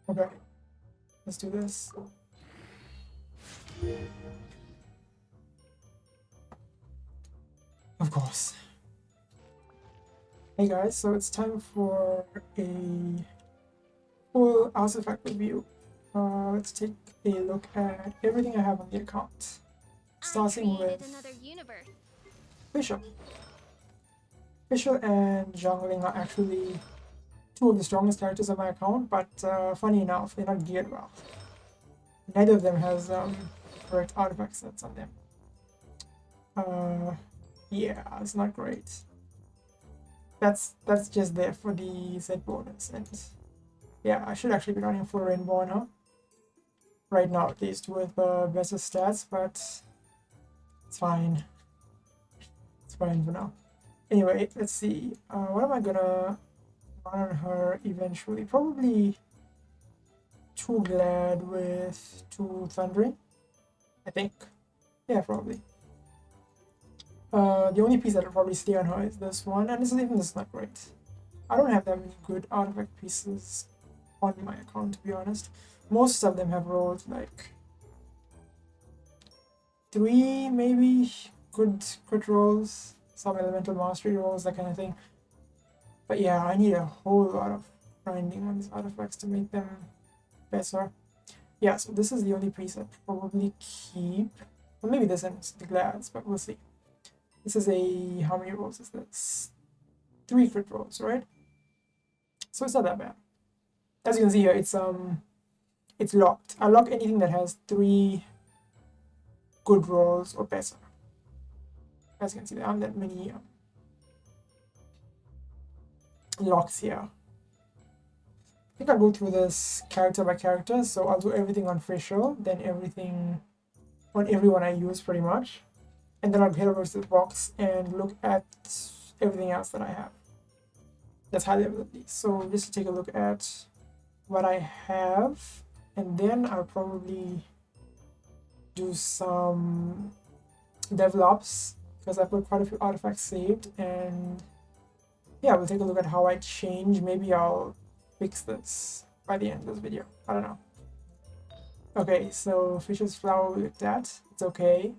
Okay, let's do this. Of course. Hey guys, so it's time for a full artifact review. Let's take a look at everything I have on the account. Starting with Fischl. Fischl and Xiangling are actually two of the strongest characters on my account, but funny enough, they're not geared well. Neither of them has correct artifact sets on them. Yeah, it's not great. That's just there for the set bonus, and yeah, I should actually be running for Rainbow now. Right now, at least with better stats, but it's fine. It's fine for now. Anyway, let's see. What am I gonna run on her eventually? Probably Too Glad with Too Thundering, I think. Yeah, probably. The only piece that'll probably stay on her is this one, and even this is not great. I don't have that many good artifact pieces on my account, to be honest. Most of them have rolled like 3 maybe good crit rolls, some elemental mastery rolls, that kind of thing. But yeah, I need a whole lot of grinding on these artifacts to make them better. Yeah, so this is the only piece I'd probably keep. Well, maybe this and the glads, but we'll see. This is a, how many rolls is this? 3 crit rolls, right? So it's not that bad. As you can see here, it's locked. I lock anything that has 3 good rolls or better. As you can see, there aren't that many locks here. I think I'll go through this character by character, so I'll do everything on Fischl, then everything on everyone I use pretty much. And then I'll head over to the box and look at everything else that I have. That's high level at least. So just to take a look at what I have, and then I'll probably do some level ups because I've got quite a few artifacts saved, and yeah, we'll take a look at how I change. Maybe I'll fix this by the end of this video. I don't know. Okay, so Fisher's Flower we looked at. It's okay.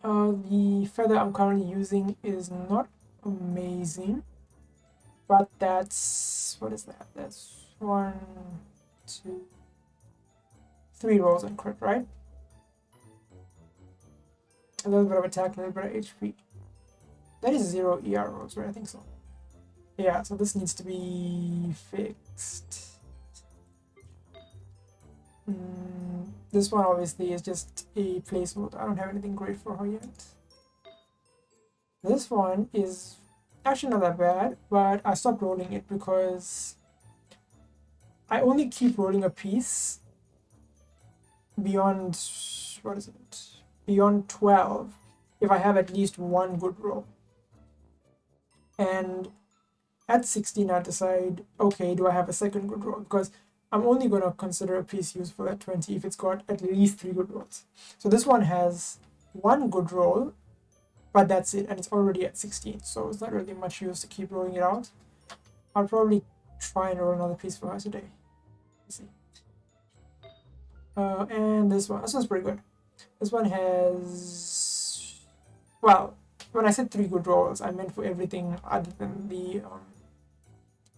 The feather I'm currently using is not amazing, but that's, what is that? That's 1, 2, 3 rolls on crit, right? A little bit of attack, a little bit of HP. That is 0 ER rolls, right? I think so. Yeah, so this needs to be fixed. This one obviously is just a placeholder. I don't have anything great for her yet. This one is actually not that bad, but I stopped rolling it because I only keep rolling a piece beyond, what is it? Beyond 12 if I have at least 1 good roll. And at 16 I decide, okay, do I have a second good roll? Because I'm only going to consider a piece useful at 20 if it's got at least 3 good rolls. So this one has 1 good roll, but that's it, and it's already at 16, so it's not really much use to keep rolling it out. I'll probably try and roll another piece for her today. Let's see. And this one's pretty good. This one has, well, when I said 3 good rolls, I meant for everything other than the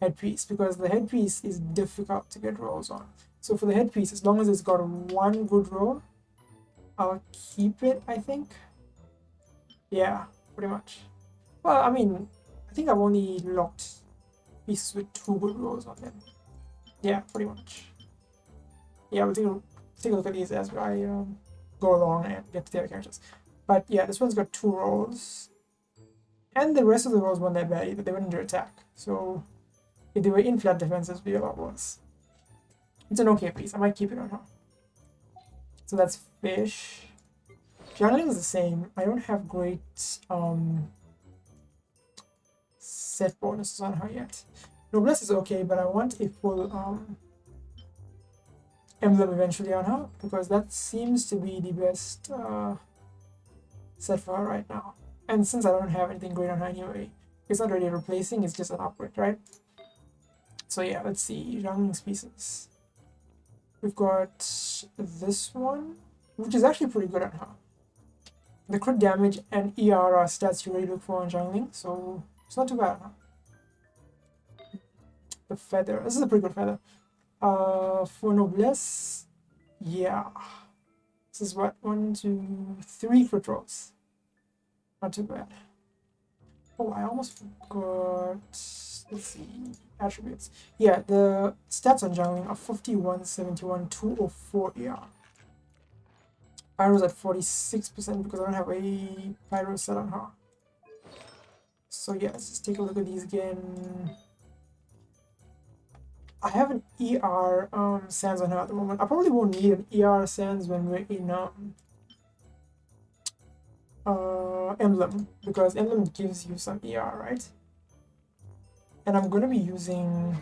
headpiece, because the headpiece is difficult to get rolls on. So for the headpiece, as long as it's got 1 good roll, I'll keep it, I think. Yeah, pretty much. Well, I mean, I think I've only locked pieces with 2 good rolls on them. Yeah, pretty much. Yeah, we'll take a look at these as I go along and get to the other characters. But yeah, this one's got 2 rolls. And the rest of the rolls weren't that bad either. They went under attack. So if they were in flat defense, it would be a lot worse. It's an okay piece. I might keep it on her. So that's Fish. Xiangling is the same. I don't have great set bonuses on her yet. Noblesse is okay, but I want a full emblem eventually on her, because that seems to be the best set for her right now. And since I don't have anything great on her anyway, it's not really replacing, it's just an upgrade, right? So yeah, let's see. Xiangling's pieces. We've got this one, which is actually pretty good on her. The crit damage and ER are stats you really look for on Zhongli, so it's not too bad. Huh? The feather. This is a pretty good feather. For noblesse, yeah. This is what 1, 2, 3 crit rolls. Not too bad. Oh, I almost forgot. Let's see. Attributes. Yeah, the stats on Zhongli are 51, 71, 204 ER. Pyro's at 46% because I don't have a pyro set on her. So yeah, let's just take a look at these again. I have an ER sands on her at the moment. I probably won't need an ER sands when we're in Emblem, because Emblem gives you some ER, right? And I'm gonna be using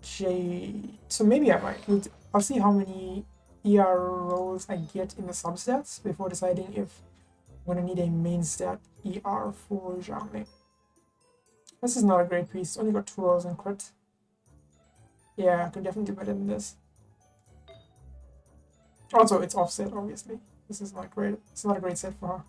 J, so maybe I might need. I'll see how many ER rolls I get in the substats before deciding if I'm gonna need a main stat ER for Xiangling. This is not a great piece. Only got 2 rolls in crit. Yeah, I could definitely do better than this. Also, it's offset, obviously. This is not great. It's not a great set for her.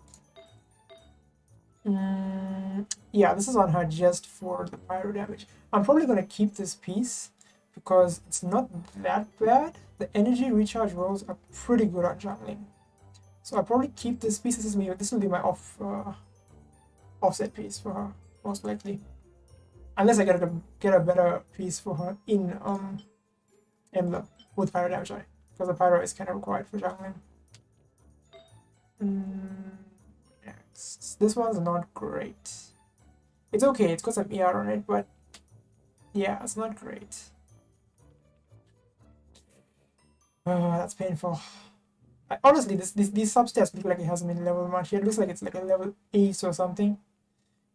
Yeah, this is on her just for the pyro damage. I'm probably gonna keep this piece because it's not that bad. The energy recharge rolls are pretty good on Xiangling. So I'll probably keep this piece. This will be my offset piece for her, most likely. Unless I get a better piece for her in Emblem with pyro damage, because the pyro is kind of required for Xiangling. Next. This one's not great. It's okay, it's got some ER on it, but yeah, it's not great. That's painful. Honestly, these substats look like it hasn't been leveled much yet. It looks like it's like a level 8 or something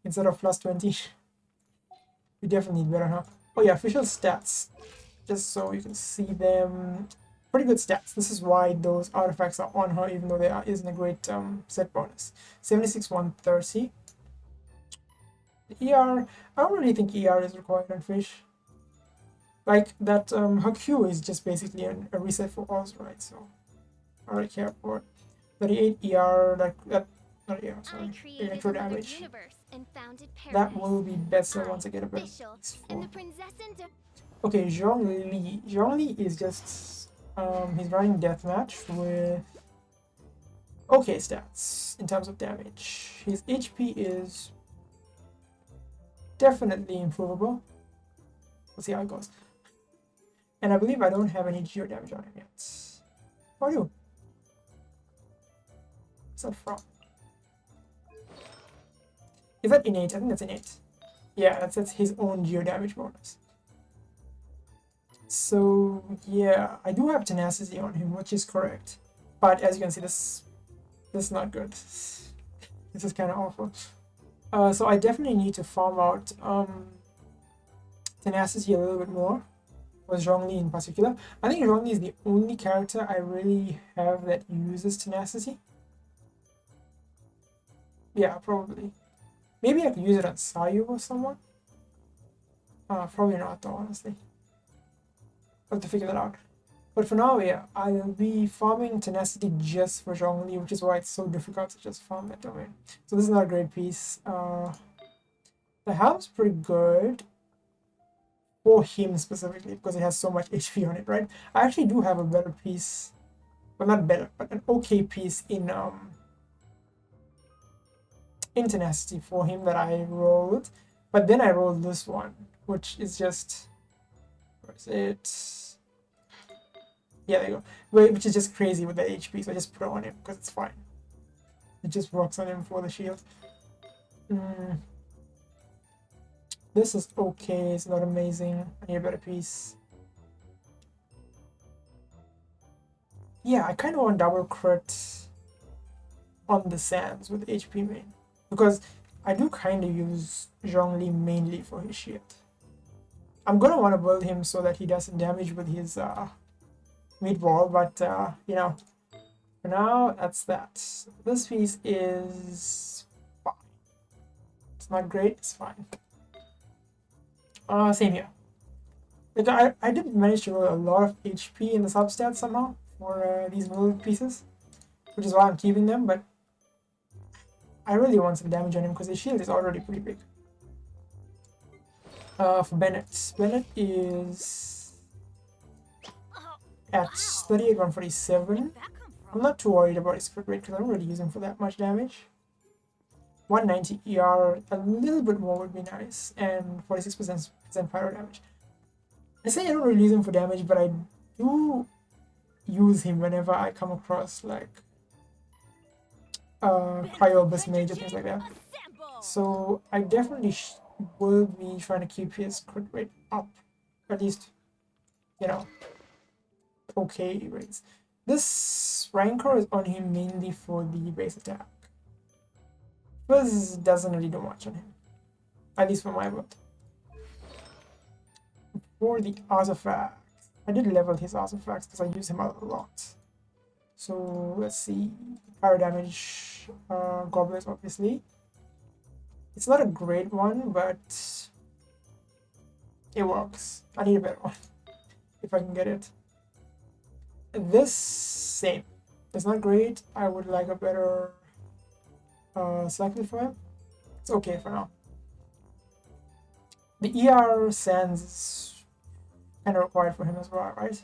instead of plus 20. We definitely need better, huh? Oh yeah, official stats. Just so you can see them. Pretty good stats. This is why those artifacts are on her, even though there isn't a great set bonus. 76, 130. ER, I don't really think ER is required on Fish. Like that, her Q is just basically a reset for Oz, right? So I don't really care for it. 38 ER, not ER, sorry, electro damage. That will be better once I get a better piece for. Okay, Zhongli. Zhongli is just he's running deathmatch with okay stats in terms of damage. His HP is definitely improvable. We'll see how it goes. And I believe I don't have any geo damage on him yet. Or do? What's that from? Is that innate? I think that's innate. Yeah, that's his own geo damage bonus. So yeah, I do have tenacity on him, which is correct. But as you can see, this is not good. This is kind of awful. So I definitely need to farm out tenacity a little bit more. Was Zhongli in particular. I think Zhongli is the only character I really have that uses tenacity. Yeah, probably. Maybe I could use it on Sayu or someone. Probably not though, honestly. I'll have to figure that out. But for now, yeah, I'll be farming tenacity just for Zhongli, which is why it's so difficult to just farm that domain. So this is not a great piece. The helm's pretty good. For him specifically, because it has so much HP on it, right? I actually do have a better piece, well, not better, but an okay piece in tenacity for him that I rolled, but then I rolled this one, which is just, where is it? Yeah, there you go. Which is just crazy with the HP, so I just put it on him because it's fine. It just works on him for the shield. This is okay, it's not amazing. I need a better piece. Yeah, I kind of want double crit on the sands with HP main. Because I do kind of use Zhongli mainly for his shield. I'm going to want to build him so that he doesn't damage with his meatball, but you know, for now, that's that. This piece is fine. It's not great, it's fine. Same here. Like I did manage to roll a lot of HP in the substats somehow for these middle pieces, which is why I'm keeping them, but I really want some damage on him because his shield is already pretty big. For Bennett. Bennett is at 38, 147. I'm not too worried about his crit rate because I don't really use him for that much damage. 190 ER, a little bit more would be nice, and 46% pyro damage. I say I don't really use him for damage, but I do use him whenever I come across like cryo burst mage or things like that. So I definitely will be trying to keep his crit rate up, at least, you know, okay rates. This Rancor is on him mainly for the base attack. This doesn't really do much on him, at least for my build. For the artifacts, I did level his artifacts because I use him a lot. So let's see, pyro damage, goblins obviously. It's not a great one, but it works. I need a better one if I can get it. This same. It's not great. I would like a better selected for him. It's okay for now. The ER sands is kind of required for him as well, right?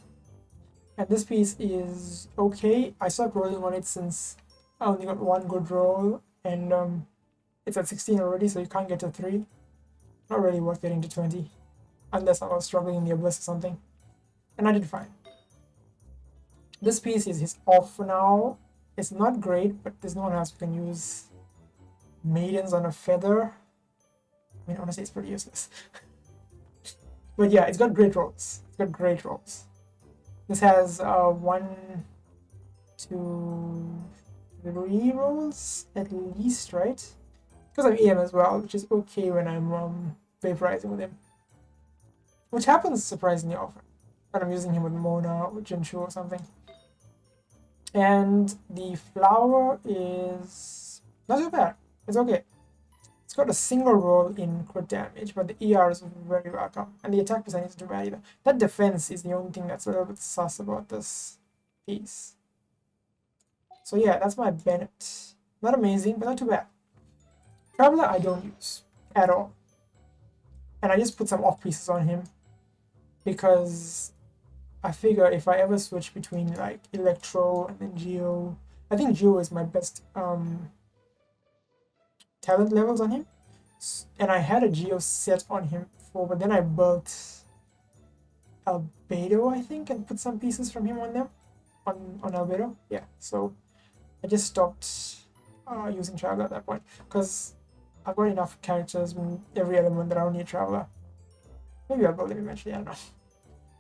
And this piece is okay. I stopped rolling on it since I only got one good roll, and it's at 16 already, so you can't get to 3. Not really worth getting to 20, unless I was struggling in the Abyss or something. And I did fine. This piece is off for now. It's not great, but there's no one else who can use Maidens on a Feather. I mean, honestly, it's pretty useless. But yeah, it's got great rolls. It's got great rolls. This has 1, 2, 3 rolls at least, right? Because I'm EM as well, which is okay when I'm vaporizing with him. Which happens surprisingly often when I'm using him with Mona or Xingqiu or something. And the flower is not too bad. It's okay. It's got a single roll in crit damage, but the ER is very welcome. And the attack percentage isn't too bad either. That defense is the only thing that's a little bit sus about this piece. So yeah, that's my Bennett. Not amazing, but not too bad. Traveler I don't use at all. And I just put some off pieces on him because I figure if I ever switch between like Electro and then Geo, I think Geo is my best talent levels on him. And I had a Geo set on him before, but then I built a Beidou, I think, and put some pieces from him on them. On Albedo. Yeah, so I just stopped using Traveler at that point because I've got enough characters in every element that I don't need Traveler. Maybe I'll build him eventually, I don't know.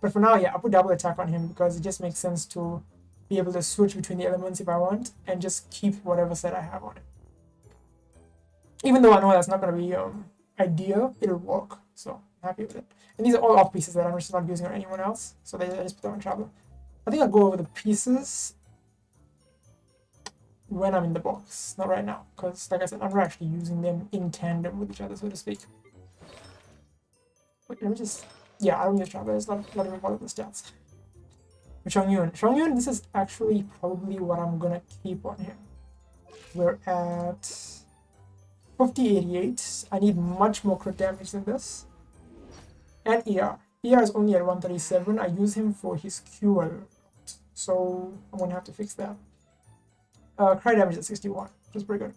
But for now, yeah, I'll put double attack on him because it just makes sense to be able to switch between the elements if I want and just keep whatever set I have on it. Even though I know that's not going to be ideal, it'll work. So I'm happy with it. And these are all off pieces that I'm just not using on anyone else. So I just put them on Traveler. I think I'll go over the pieces when I'm in the box, not right now, because like I said, I'm not actually using them in tandem with each other, so to speak. Wait, let me just... Yeah, I don't use Traveler, it's not even part of the stats. Chongyun, this is actually probably what I'm gonna keep on him. We're at 5088. I need much more crit damage than this. And ER. ER is only at 137. I use him for his Q a lot, so I'm gonna have to fix that. Cry damage at 61, which is pretty good.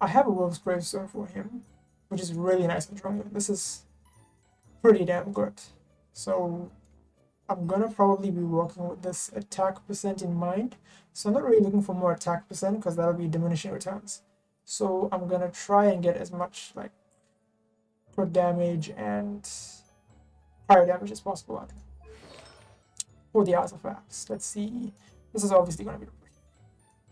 I have a Wolf's Gravestone for him, which is really nice and strong. This is pretty damn good. So I'm gonna probably be working with this attack percent in mind. So I'm not really looking for more attack percent because that'll be diminishing returns. So I'm gonna try and get as much like crit damage and fire damage as possible on him. For the artifacts, let's see. This is obviously gonna be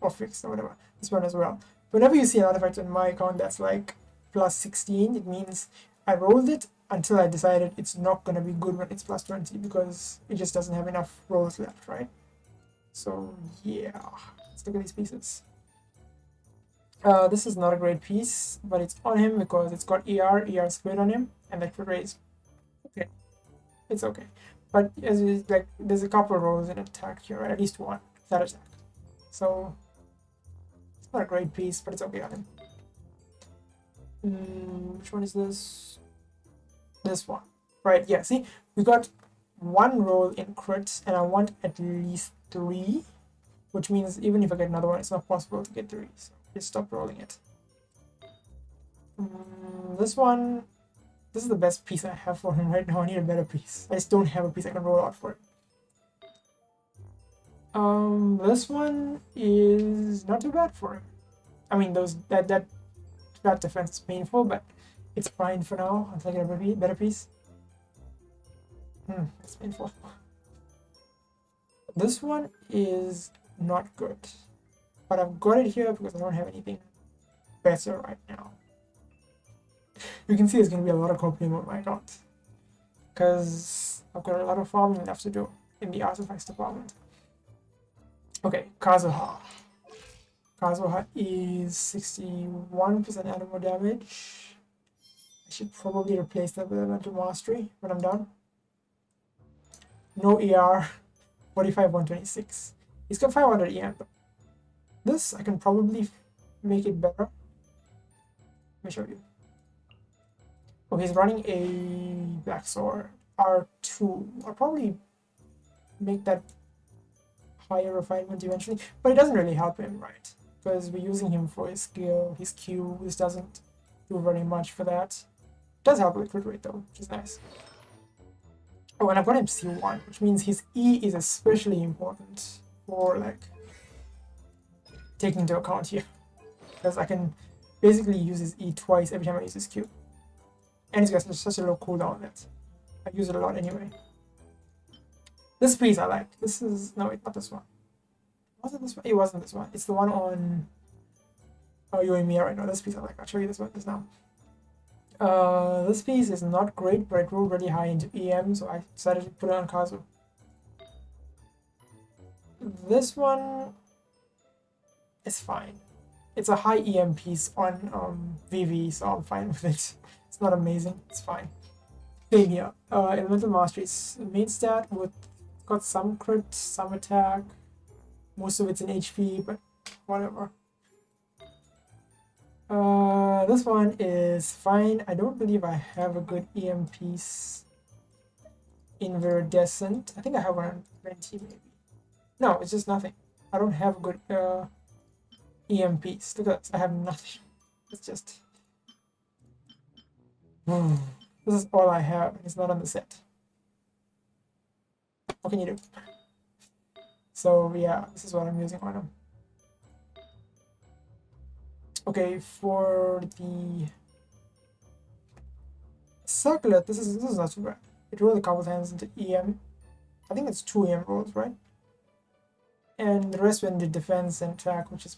or fixed or whatever. This one as well. Whenever you see an artifact on my account that's like plus 16, it means I rolled it until I decided it's not going to be good when it's plus 20 because it just doesn't have enough rolls left, right? So yeah, let's look at these pieces. This is not a great piece, but it's on him because it's got ER squared on him, and that crit rate is okay. It's okay. But as you, like, there's a couple rolls in attack here, right? At least one that attack. So it's not a great piece, but it's okay on him. Which one is this? This one, right? Yeah. See, we got one roll in crits, and I want at least 3, which means even if I get another one, it's not possible to get 3. So just stop rolling it. This one. This is the best piece I have for him right now. I need a better piece. I just don't have a piece I can roll out for him. This one is not too bad for him. I mean, that defense is painful, but it's fine for now until I get a better piece. It's painful. This one is not good, but I've got it here because I don't have anything better right now. You can see there's going to be a lot of copium on my account because I've got a lot of farming left to do in the artifacts department. Okay, Kazuha. Kazuha is 61% animal damage. I should probably replace that with Elemental Mastery when I'm done. No ER, 45, 126. He's got 500 EM though. This, I can probably make it better. Let me show you. Oh, he's running a Black Sword, R2. I'll probably make that higher refinement eventually, but it doesn't really help him, right? Because we're using him for his skill, his Q. This doesn't do very much for that. It does help with crit rate though, which is nice. Oh, and I've got him C1, which means his E is especially important for like taking into account here, because I can basically use his E twice every time I use his Q. And he's got such a low cooldown that I use it a lot anyway. This piece I like. This is... No, wait, not this one. Was it this one? It wasn't this one. It's the one on Yoimiya right now. This piece I like. I'll show you this one just now. This piece is not great, but it rolled really high into EM, so I decided to put it on Kazu. This one is fine. It's a high EM piece on VV, so I'm fine with it. It's not amazing, it's fine. Yoimiya, Elemental Mastery is main stat with got some crit, some attack. Most of it's in HP, but whatever. This one is fine. I don't believe I have a good EM piece in Viridescent. I think I have one on Venti maybe. No, it's just nothing. I don't have a good EM piece. Look at this, I have nothing. It's just... This is all I have. It's not on the set. What can you do? So yeah, this is what I'm using on him. Okay, for the circlet, this is not too bad. It rolled a couple times into EM. I think it's 2 EM rolls, right? And the rest went into defense and attack, which is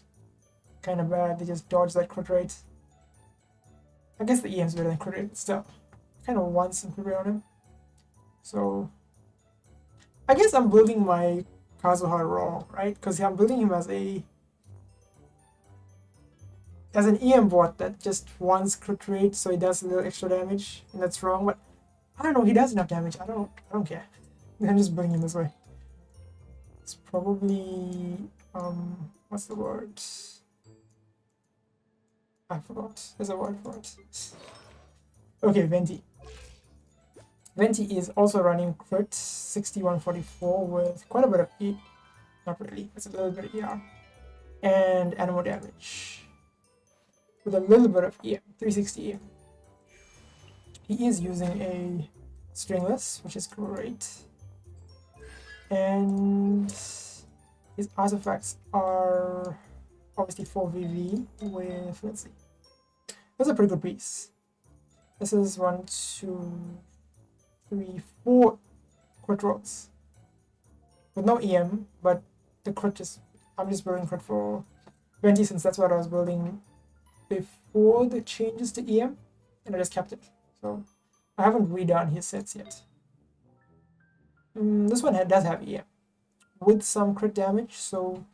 kind of bad. They just dodge that crit rate. I guess the EM's better than crit rate, but still. I kind of want some crit rate on him. So I guess I'm building my Kazuha wrong, right? Because I'm building him as an EM bot that just wants crit rate, so he does a little extra damage, and that's wrong. But I don't know, he does enough damage. I don't care. I'm just building him this way. It's probably what's the word? I forgot. There's a word for it. Okay, Venti. Venti is also running crit 6144 with quite a bit of E. Not really, it's a little bit of ER. And animal damage with a little bit of EM, 360 EM. He is using a stringless, which is great. And his artifacts are obviously 4VV with, let's see. That's a pretty good piece. This is 1, 2, 3, 4 crit rolls. With no EM, but the crit is, I'm just building crit for Venti since that's what I was building before the changes to EM, and I just kept it. So I haven't redone his sets yet. This one does have EM with some crit damage, so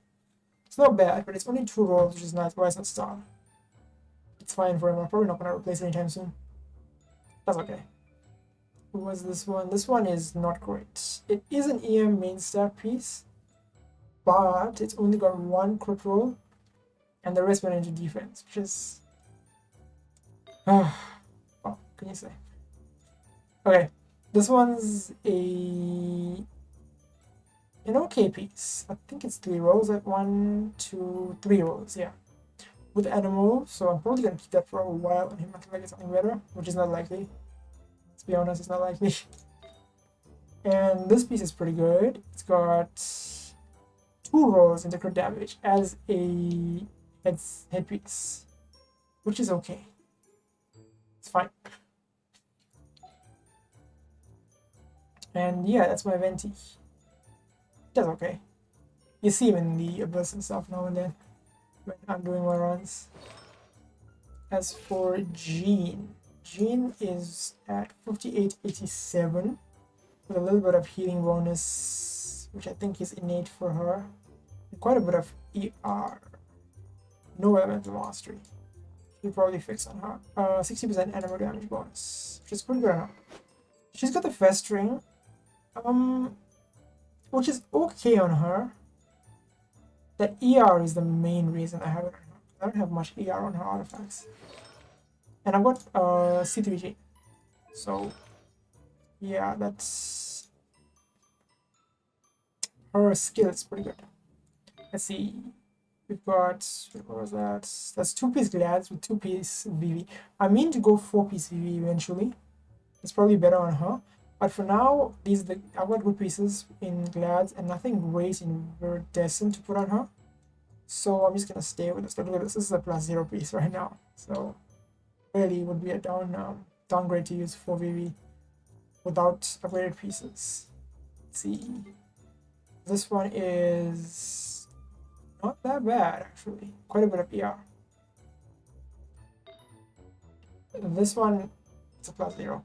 it's not bad, but it's only 2 rolls, which is nice. Why is not star? It's fine for him. I'm probably not going to replace it anytime soon. That's okay. What was this one? This one is not great. It is an EM main stat piece, but it's only got one crit roll, and the rest went into defense, which is... what can you say? Okay, this one's an okay piece. I think it's 3 rolls at 1, 2, 3 rolls, yeah. With animal, so I'm probably gonna keep that for a while on him until I get something better, which is not likely. Let's be honest, it's not likely. And this piece is pretty good. It's got 2 rolls into crit damage as a headpiece, which is okay. It's fine. And yeah, that's my Venti. That's okay. You see him in the abyss and stuff now and then when I'm doing my runs. As for Jean is at 5887 with a little bit of healing bonus, which I think is innate for her, and quite a bit of ER. No elemental mastery. You probably fix on her. 60% animal damage bonus, which is pretty good on her. She's got the festering, which is okay on her. That ER is the main reason I have it on her. I don't have much ER on her artifacts. And I've got C3G. So yeah, that's her skill is pretty good. Let's see. We've got, what was that? That's 2-piece glads with 2-piece VV. I mean to go 4-piece VV eventually. It's probably better on her. But for now, I've got good pieces in glads and nothing great in Verdescent to put on her. So I'm just gonna stay with this. Look at this. This is a +0 piece right now. So really would be a downgrade to use 4 VV without upgraded pieces. Let's see. This one is not that bad actually. Quite a bit of ER. This one, it's a +0.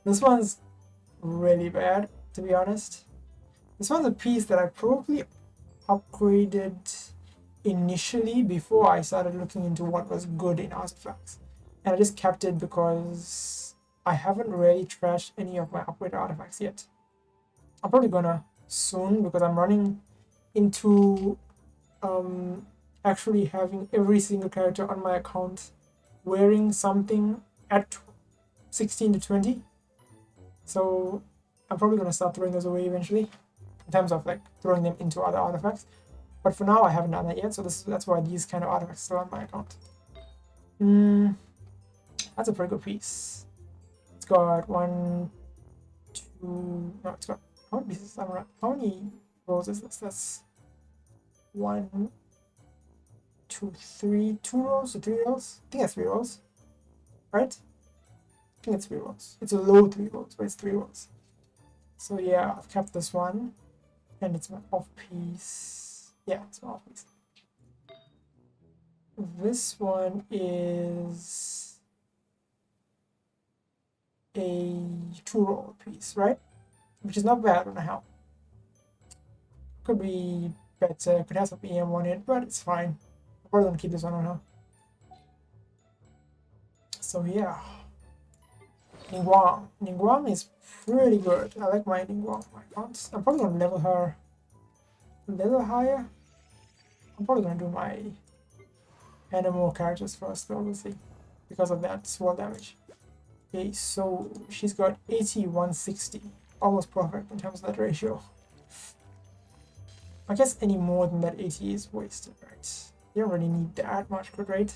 This one's really bad, to be honest. This one's a piece that I probably upgraded initially before I started looking into what was good in artifacts. And I just kept it because I haven't really trashed any of my upgraded artifacts yet. I'm probably gonna soon because I'm running into actually having every single character on my account wearing something at 16 to 20. So I'm probably going to start throwing those away eventually in terms of like throwing them into other artifacts. But for now I haven't done that yet, so that's why these kind of artifacts are still on my account. That's a pretty good piece. It's got 1, 2, no, it's got, how many pieces? I don't know. How many rolls is this? That's 1, 2, 3, 2 rolls or 3 rolls? I think that's 3 rolls, right? I think it's 3 rolls. It's a low 3 rolls, but it's 3 rolls. So yeah, I've kept this one, and it's my off piece. Yeah, it's my off piece. This one is a 2-roll piece, right? Which is not bad on a helm. Could be better, could have some EM on it, but it's fine. I'm probably gonna keep this one on her. So yeah. Ningguang. Ningguang is pretty good. I like my Ningguang. I'm probably gonna level her a little higher. I'm probably gonna do my animal characters first, obviously, because of that swirl damage. Okay, so she's got 80, 160. Almost perfect in terms of that ratio. I guess any more than that 80 is wasted, right? You don't really need that much crit rate.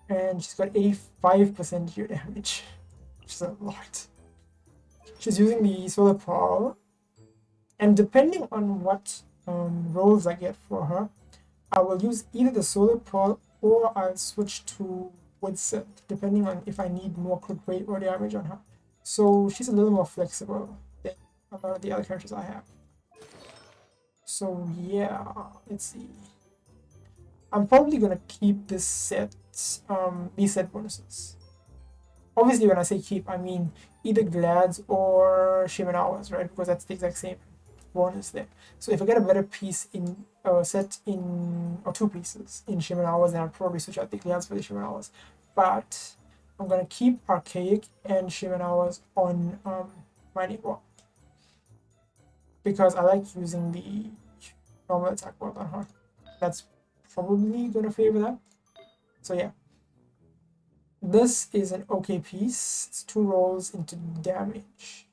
And she's got 85% gear damage, which is a lot. She's using the Solar Pearl, and depending on what rolls I get for her, I will use either the Solar Pearl or I'll switch to Woodset, depending on if I need more crit rate or damage on her. So she's a little more flexible than a lot of the other characters I have. So yeah, let's see. I'm probably gonna keep this set, these set bonuses. Obviously, when I say keep, I mean either Glads or Shaman Hours, right? Because that's the exact same bonus there. So if I get a better piece in set in, or 2 pieces in Shaman Hours, then I'll probably switch out the Glads for the Shaman Hours. But I'm gonna keep Archaic and Shaman Hours on my Ningguang because I like using the normal attack bolt on her. That's probably gonna favor that. So yeah. This is an okay piece. It's 2 rolls into damage.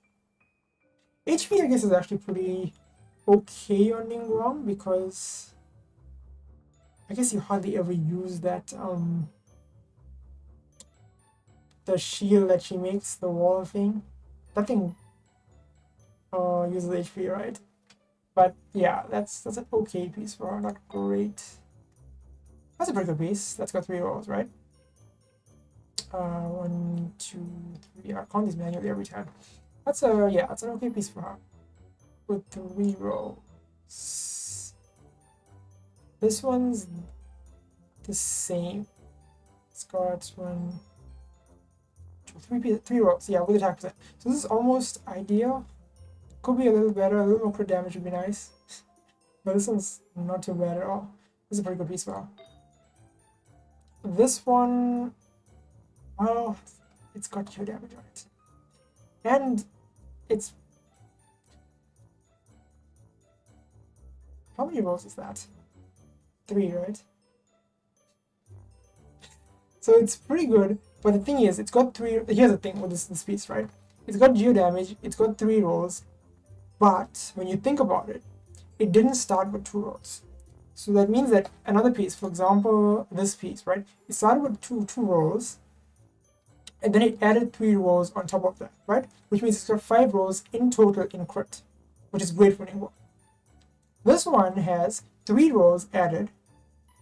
HP I guess is actually pretty okay on Ningguang because I guess you hardly ever use that the shield that she makes, the wall thing. That thing uses HP, right? But yeah, that's an okay piece for her, not great. That's a pretty good piece. That's got 3 rolls, right? 1, 2, 3. I count these manually every time. That's yeah, that's an okay piece for her. With 3 rolls. This one's the same. It's got 1, 2, 3 rolls. Yeah, with attack percent. So this is almost ideal. Could be a little better. A little more crit damage would be nice. But this one's not too bad at all. This is a pretty good piece for her. This one, well, it's got Q damage on it. And it's... How many rolls is that? 3, right? So it's pretty good, but the thing is, it's got 3... Here's the thing with this piece, right? It's got geo damage, it's got 3 rolls, but when you think about it, it didn't start with 2 rolls. So that means that another piece, for example, this piece, right? It started with two rolls, and then it added 3 rolls on top of that, right? Which means it's got 5 rolls in total in crit, which is great for Ningguang. This one has 3 rolls added,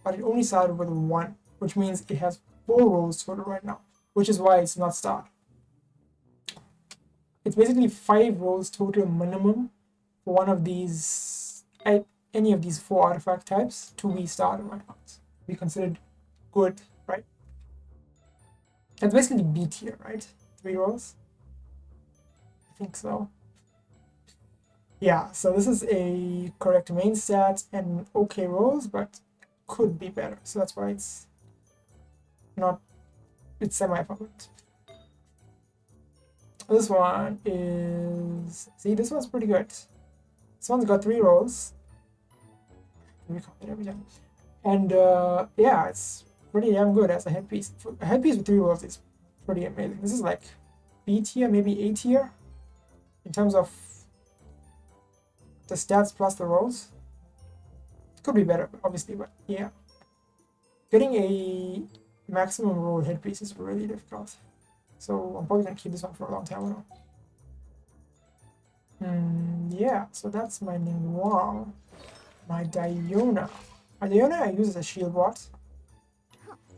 but it only started with 1, which means it has 4 rolls total right now, which is why it's not starred. It's basically 5 rolls total minimum for one of these, any of these 4 artifact types to be starred right now. Be considered good, right? That's basically B tier, right? 3 rolls? I think so. Yeah, so this is a correct main stat and okay rolls, but could be better. So that's why it's not, it's semi-perfect. This one is, see, this one's pretty good. This one's got 3 rolls. And yeah, it's pretty damn good as a headpiece. A headpiece with 3 rolls is pretty amazing. This is like B tier, maybe A tier in terms of the stats plus the rolls. It could be better, obviously, but yeah. Getting a maximum roll headpiece is really difficult. So I'm probably gonna keep this one for a long time now. Yeah, so that's my Ningguang. My Diona. My Diona I use as a shield bot,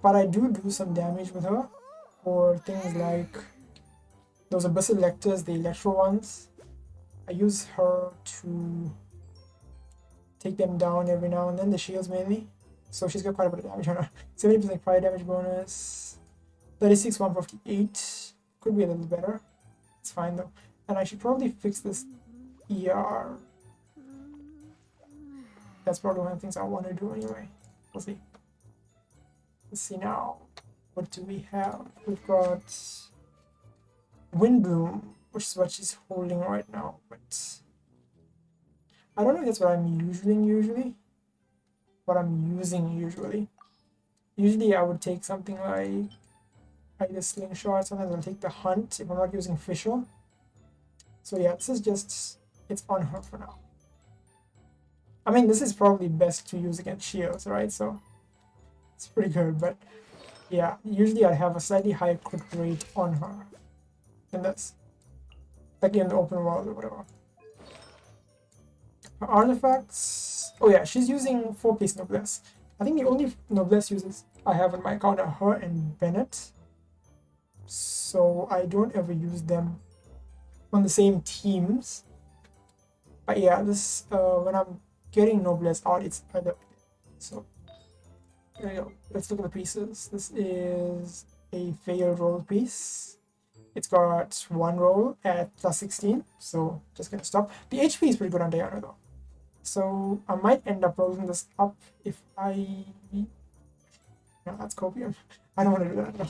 but I do some damage with her for things like those Abyssal Lectors, the Electro ones. I use her to take them down every now and then, the shields mainly. So she's got quite a bit of damage on her. 70% fire damage bonus. 36, 158. Could be a little better. It's fine though. And I should probably fix this ER. That's probably one of the things I want to do anyway. We'll see. Let's see now. What do we have? We've got Windbloom, which is what she's holding right now, but I don't know if that's what I'm usually. What I'm using usually. Usually I would take something like either Slingshot, sometimes I'll take the Hunt if I'm not using Fischl. So yeah, this is just, it's on her for now. I mean, this is probably best to use against shields, right? So it's pretty good, but yeah, usually I have a slightly higher crit rate on her than this. Like in the open world or whatever. Her artifacts, oh yeah, she's using 4-piece Noblesse. I think the only Noblesse users I have on my account are her and Bennett. So I don't ever use them on the same teams. But yeah, this when I'm getting Noblesse out, it's either. So there you go. Let's look at the pieces. This is a failed roll piece. It's got 1 roll at plus 16, so just gonna stop. The HP is pretty good on Diona though. So I might end up rolling this up if I... No, that's copium. I don't want to do that, no.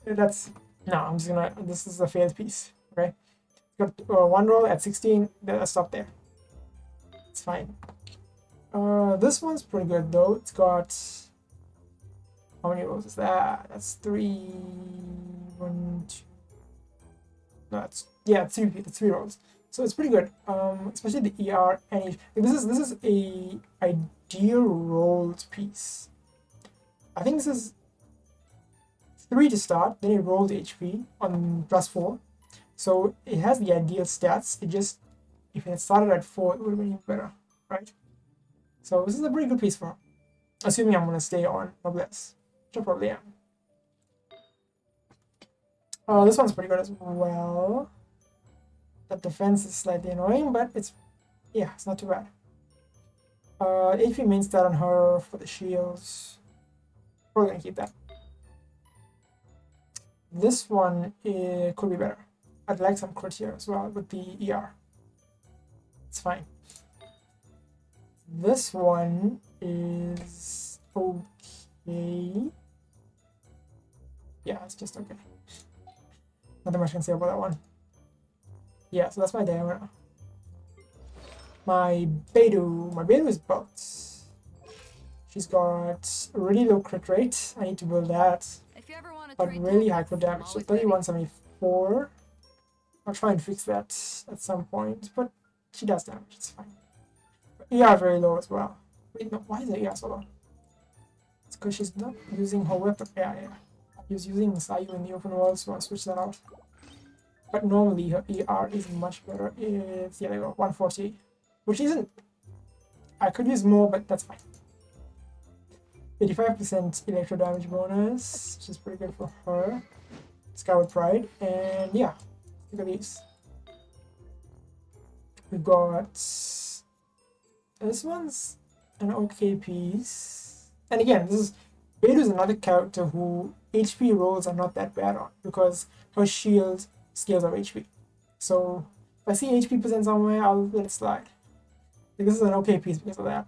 That's no. I'm just gonna. This is a failed piece. Okay. Got one roll at 16. Let's stop there. It's fine. This one's pretty good though. It's got how many rolls is that? That's 3, 1, 2. No, that's yeah, three rolls. So it's pretty good. Especially the ER and this is a ideal rolled piece. I think this is 3 to start. Then it rolled HP on +4. So it has the ideal stats. It just if it had started at 4, it would have been even better, right? So this is a pretty good piece for her. Assuming I'm gonna stay on Noblesse, which I probably am. This one's pretty good as well. The defense is slightly annoying, but it's not too bad. HP main stat on her for the shields. We're gonna keep that. This one could be better. I'd like some crit here as well with the ER. It's fine. This one is okay. Yeah, it's just okay. Nothing much I can say about that one. Yeah, so that's my Diona. My Beidou is built. She's got a really low crit rate. I need to build that. But really high crit damage. So 3174. I'll try and fix that at some point. But she does damage. It's fine. But ER is very low as well. Wait, no. Why is the ER so low? It's because she's not using her weapon. Yeah. She's using Sayu in the open world, so I'll switch that out. But normally her ER is much better. It's, there you go, 140. Which isn't... I could use more, but that's fine. 85% electro damage bonus, which is pretty good for her. Skyward Pride, and yeah, look at these. We got... This one's an okay piece. And again, this is... Beidou is another character who HP rolls are not that bad on, because her shield scales of HP. So if I see HP percent somewhere, I'll let it slide. This is an okay piece because of that.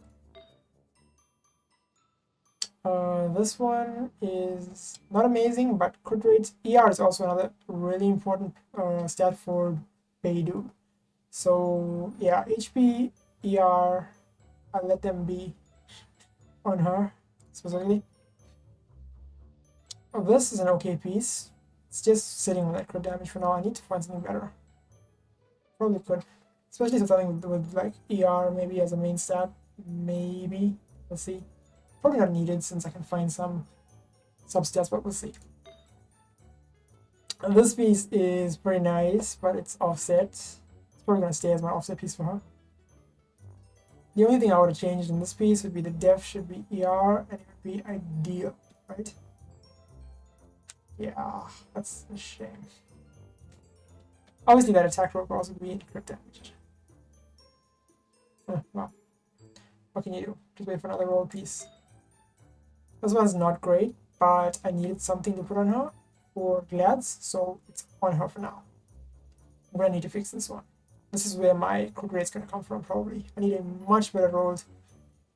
This one is not amazing, but crit rate. ER is also another really important stat for Beidou. So yeah, HP, ER, I'll let them be on her specifically. This is an okay piece. It's just sitting on that crit damage for now. I need to find something better. Probably could. Especially something with like ER maybe as a main stat. Maybe. We'll see. Probably not needed since I can find some sub-stats, but we'll see. And this piece is pretty nice, but it's offset. It's probably going to stay as my offset piece for her. The only thing I would have changed in this piece would be the def should be ER and it would be ideal, right? Yeah, that's a shame. Obviously that attack roll could also be crit damage. Well, what can you do? Just wait for another roll piece. This one's not great, but I needed something to put on her for Glads, so it's on her for now. I'm gonna need to fix this one. This is where my crit rate is gonna come from probably. I need a much better roll.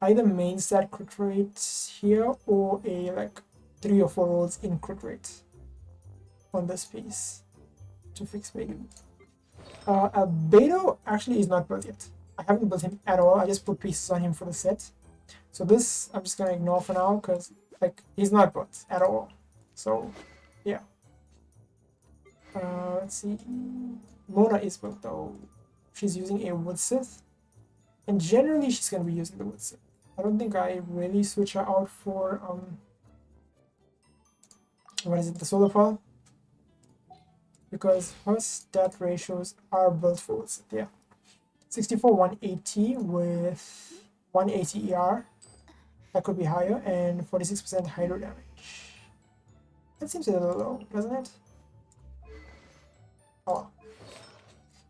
Either main stat crit rate here or a like 3 or 4 rolls in crit rate on this piece to fix Beidou. Beidou actually is not built yet. I haven't built him at all. I just put pieces on him for the set. So this I'm just gonna ignore for now because like he's not built at all. So yeah. Let's see. Mona is built though. She's using a Wood Sith. And generally she's gonna be using the Wood Sith. I don't think I really switch her out for what is it, the Solar Fall? Because her stat ratios are built for Wood Sith, yeah. 64 180 with 180 ER. That could be higher, and 46% hydro damage. That seems a little low, doesn't it? Oh,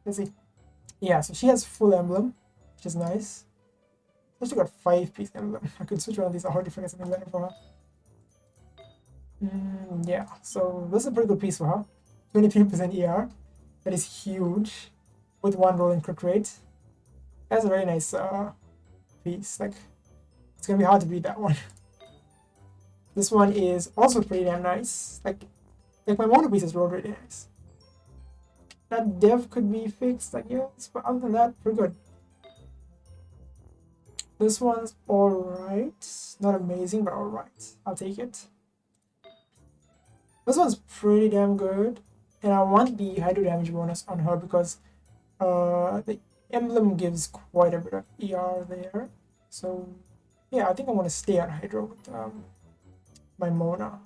let's see. Yeah, so she has full emblem, which is nice. She got 5-piece emblem. I could switch around these. I'll hardly forget something better for her. Yeah, so this is a pretty good piece for her. 23% ER. That is huge. With 1 roll in crit rate. That's a very nice piece. Like, it's gonna be hard to beat that one. This one is also pretty damn nice. Like, Like, my mono piece is rolled really nice. That dev could be fixed, I guess, but other than that, pretty good. This one's alright. Not amazing, but alright. I'll take it. This one's pretty damn good. And I want the hydro damage bonus on her because the emblem gives quite a bit of ER there. So, yeah, I think I want to stay on hydro with my Mona.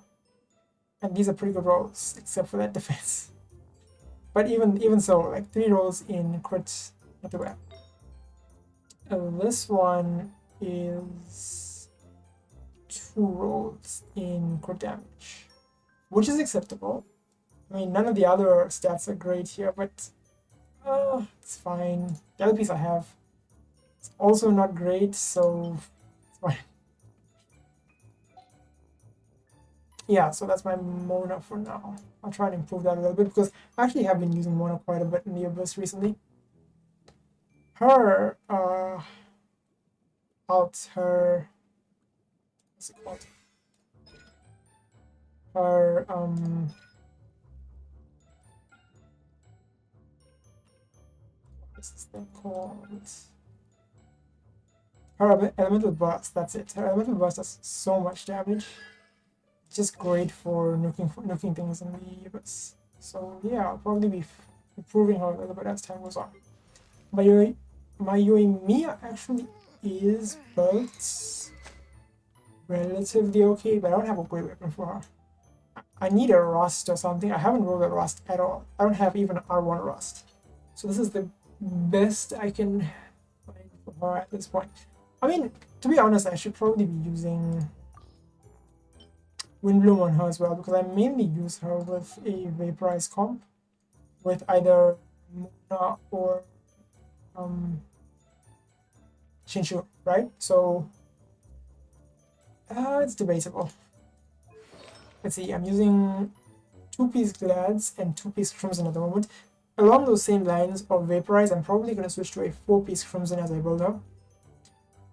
And these are pretty good rolls, except for that defense. But even so, like 3 rolls in crit, not too bad. This one is 2 rolls in crit damage, which is acceptable. I mean, none of the other stats are great here, but it's fine. The other piece I have is also not great, so it's fine. Yeah, so that's my Mona for now. I'll try and improve that a little bit because I actually have been using Mona quite a bit in the Abyss recently. Her, what's it called? Her, what's this thing called? Her elemental burst, that's it. Her elemental burst does so much damage. Just great for nuking things in the Abyss. So yeah, I'll probably be improving her a little bit as time goes on. My Yoimiya actually is built relatively okay, but I don't have a great weapon for her. I need a rust or something. I haven't rolled a rust at all. I don't have even R1 rust. So this is the best I can find for her at this point. I mean, to be honest, I should probably be using Windbloom on her as well, because I mainly use her with a Vaporize comp with either Mona or Xingqiu, right? So it's debatable. Let's see, I'm using 2-piece Glads and 2-piece Crimson at the moment. Along those same lines of Vaporize, I'm probably going to switch to a 4-piece Crimson as I build up,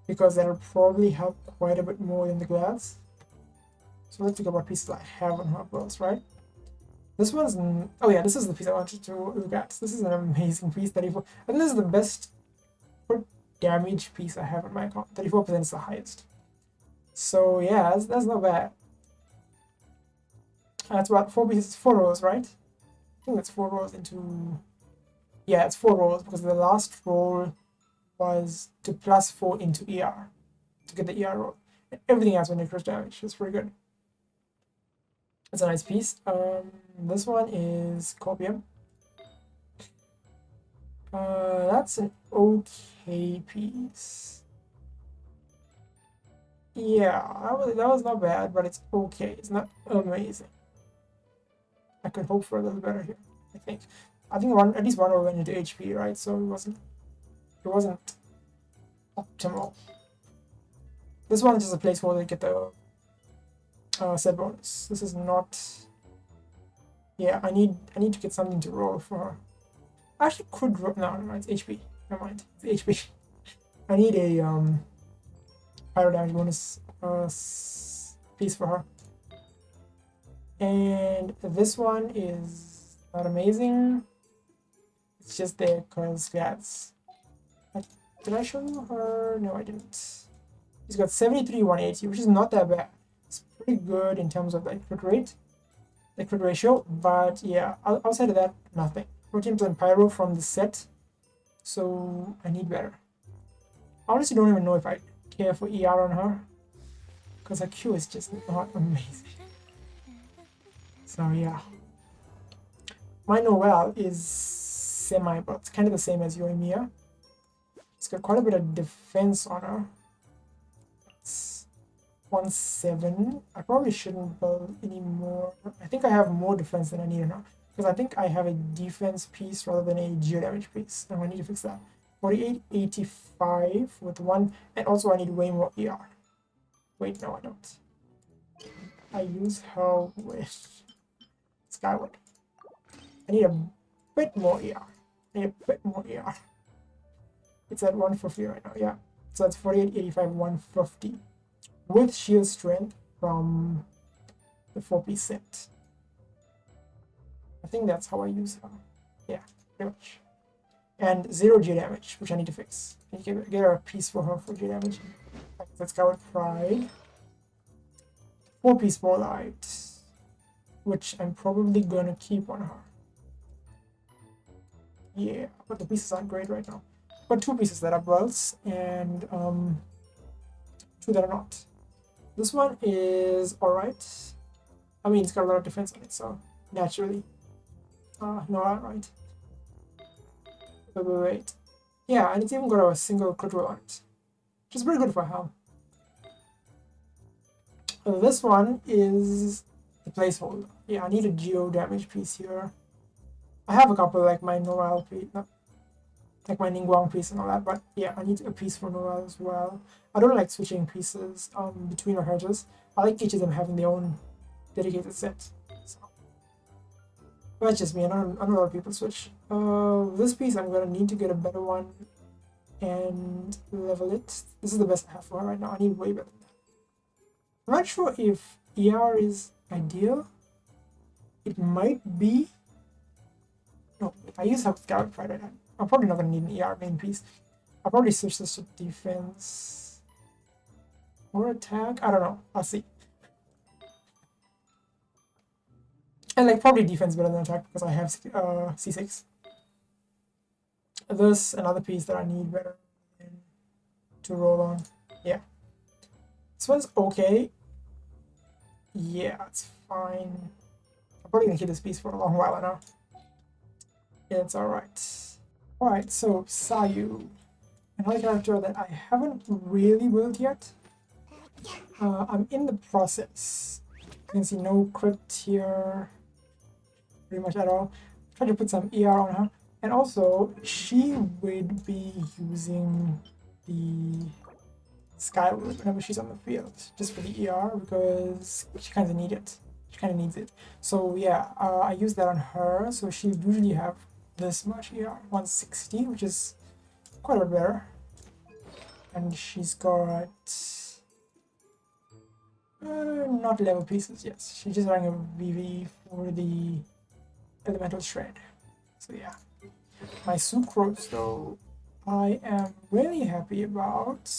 because that'll probably help quite a bit more than the Glads. So let's look at what pieces I have on her builds, right? This one's... oh yeah, this is the piece I wanted to look at. This is an amazing piece, 34. I think this is the best damage piece I have on my account. 34% is the highest. So yeah, that's not bad. That's about 4 rolls, right? I think that's 4 rolls into... yeah, it's 4 rolls because the last roll was to +4 into ER to get the ER roll. And everything else when it crit damage. It's pretty good. It's a nice piece. This one is Copium. That's an okay piece. Yeah, that was not bad, but it's okay. It's not amazing. I could hope for a little better here. I think at least one went into HP, right? So it wasn't optimal. This one is just a placeholder to get the set bonus. This is not... yeah, I need to get something to roll for her. I actually could roll... no, never mind, it's HP. Never mind, it's HP. I need a pyro damage bonus piece for her. And this one is not amazing. It's just there because Glads. Did I show you her? No, I didn't. She's got 73, 180, which is not that bad. It's pretty good in terms of the crit rate, the crit ratio, but yeah, outside of that, nothing. 14% pyro from the set, so I need better. I honestly don't even know if I care for ER on her, because her Q is just not amazing. So yeah. My Noelle is semi, but it's kind of the same as Yoimiya. She's got quite a bit of defense on her. 1-7. I probably shouldn't build any more. I think I have more defense than I need now, because I think I have a defense piece rather than a geo damage piece, and I need to fix that. 48, 85 with 1, and also I need way more ER. Wait, no, I don't. I use her with Skyward. I need a bit more ER. I need a bit more ER. It's at 150 right now, yeah. So that's 48, 85, 150. With shield strength from the 4-piece set. I think that's how I use her. Yeah, pretty much. And 0 G damage, which I need to fix. I need to get her a piece for her for G damage. Let's go with Pride. 4-piece Spotlight, which I'm probably gonna keep on her. Yeah, but the pieces aren't great right now. But 2 pieces that are belts and 2 that are not. This one is alright. I mean, it's got a lot of defense on it, so naturally. No, right. Wait. Yeah, and it's even got a single crit roll on it, which is pretty good for her. This one is the placeholder. Yeah, I need a geo damage piece here. I have a couple like my Noelle piece, like my Ningguang piece and all that, but yeah, I need a piece for Noelle as well. I don't like switching pieces between our hedges. I like each of them having their own dedicated set. So that's just me. I know a lot of people switch. This piece I'm gonna need to get a better one and level it. This is the best I have for her right now. I need way better than that. I'm not sure if ER is ideal. It might be. No, I use have Scout Pride right now. I'm probably not gonna need an ER main piece. I'll probably switch this to defense or attack. I don't know. I'll see. And like probably defense better than attack because I have C6. This another piece that I need better to roll on. Yeah. This one's okay. Yeah, it's fine. I'm probably gonna keep this piece for a long while now. Yeah, it's alright. Alright, so Sayu. Another character that I haven't really built yet. I'm in the process. You can see no crit here. Pretty much at all. Try to put some ER on her. And also, she would be using the Skyward whenever she's on the field, just for the ER, because she kind of needs it. She kind of needs it. So yeah, I use that on her. So she usually have this much ER, 160, which is quite a bit better. And she's got not level pieces. Yes, she's just running a VV for the elemental shred. So yeah, my Sucrose though, I am really happy about.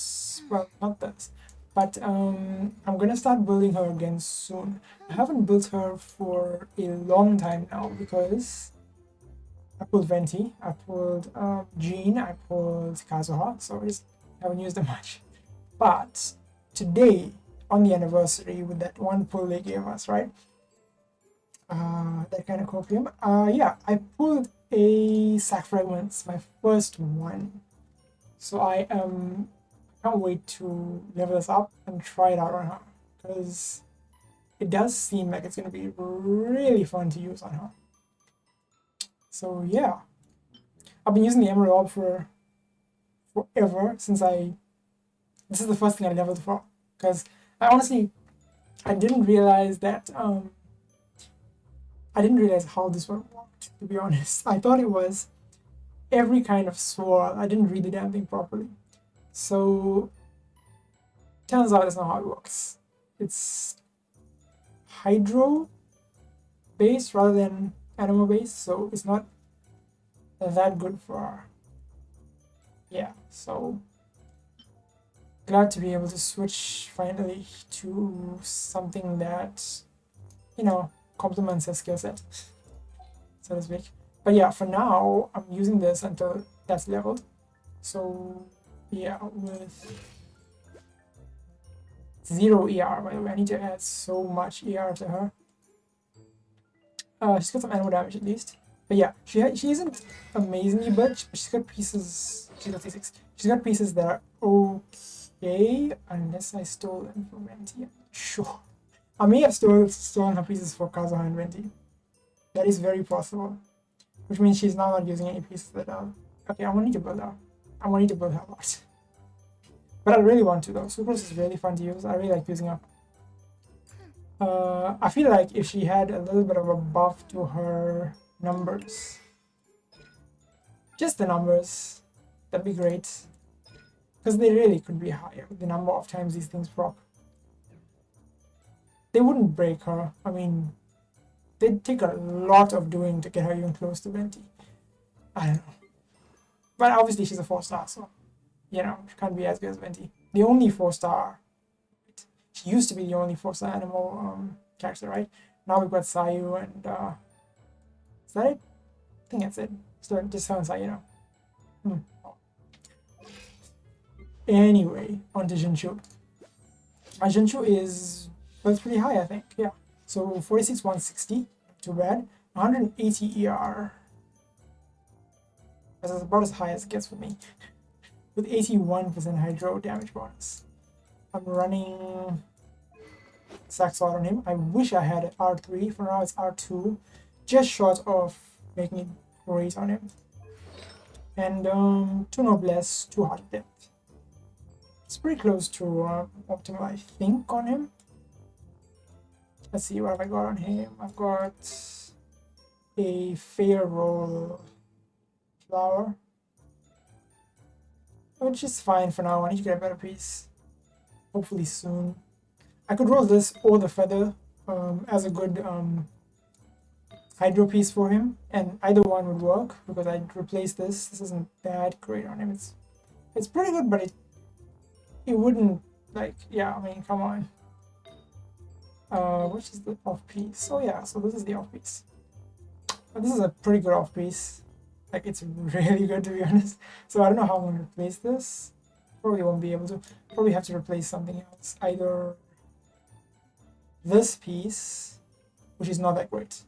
Well, not this, but I'm gonna start building her again soon. I haven't built her for a long time now because I pulled Venti, I pulled Jean, I pulled Kazuha, so I just haven't used them much. But today, on the anniversary, with that one pull they gave us, right? That kind of copium. Yeah, I pulled a Sack Fragments, my first one. So I can't wait to level this up and try it out on her, because it does seem like it's going to be really fun to use on her. So yeah, I've been using the Emerald Orb for forever since this is the first thing I leveled for, because I didn't realize that I didn't realize how this one worked, to be honest. I thought it was every kind of sword. I didn't read the damn thing properly. So turns out that's not how it works. It's hydro based rather than animal based, so it's not that good for her. Yeah, so glad to be able to switch finally to something that, you know, complements her skill set, so to speak. But yeah, for now, I'm using this until that's leveled. So yeah, with 0 ER, by the way, I need to add so much ER to her. She's got some animal damage at least. But yeah, she isn't amazingly built, but she's got pieces. She's got C6. She's got pieces that are okay, unless I stole them from Venti. I'm not sure. I may have stolen her pieces for Kazuha and Venti. That is very possible. Which means she's now not using any pieces that are... Okay, I'm gonna need to build her. I'm gonna need to build her a lot. But I really want to though. Sucrose is really fun to use. I really like using her. I feel like if she had a little bit of a buff to her numbers, just the numbers, that'd be great. Because they really could be higher, the number of times these things proc. They wouldn't break her. I mean, they'd take a lot of doing to get her even close to Venti. I don't know. But obviously she's a 4-star, so, you know, she can't be as good as Venti. The only 4-star, she used to be the only 4-star animal character, right? Now we've got Sayu and, is that it? I think that's it. So just sounds Sayu now. Oh. Anyway, on to Xingqiu. Xingqiu is, well, it's pretty high, I think, yeah. So 46, 160, too bad. 180 ER. That's about as high as it gets for me. With 81% hydro damage bonus. I'm running Saxord on him. I wish I had R3. For now it's R2. Just short of making it great on him. And 2 Noblesse, 2 Heart Depth. It's pretty close to optimal, I think, on him. Let's see, what have I got on him? I've got a Fair Roll Flower, which is fine for now. I need to get a better piece, hopefully soon. I could roll this or the Feather as a good hydro piece for him, and either one would work because I'd replace this. This isn't that great on him. It's pretty good, but it wouldn't, like, yeah, I mean, come on. Which is the off piece? Oh yeah, so this is the off piece. But this is a pretty good off piece. Like, it's really good, to be honest. So I don't know how I'm going to replace this. Probably won't be able to. Probably have to replace something else. Either this piece, which is not that great.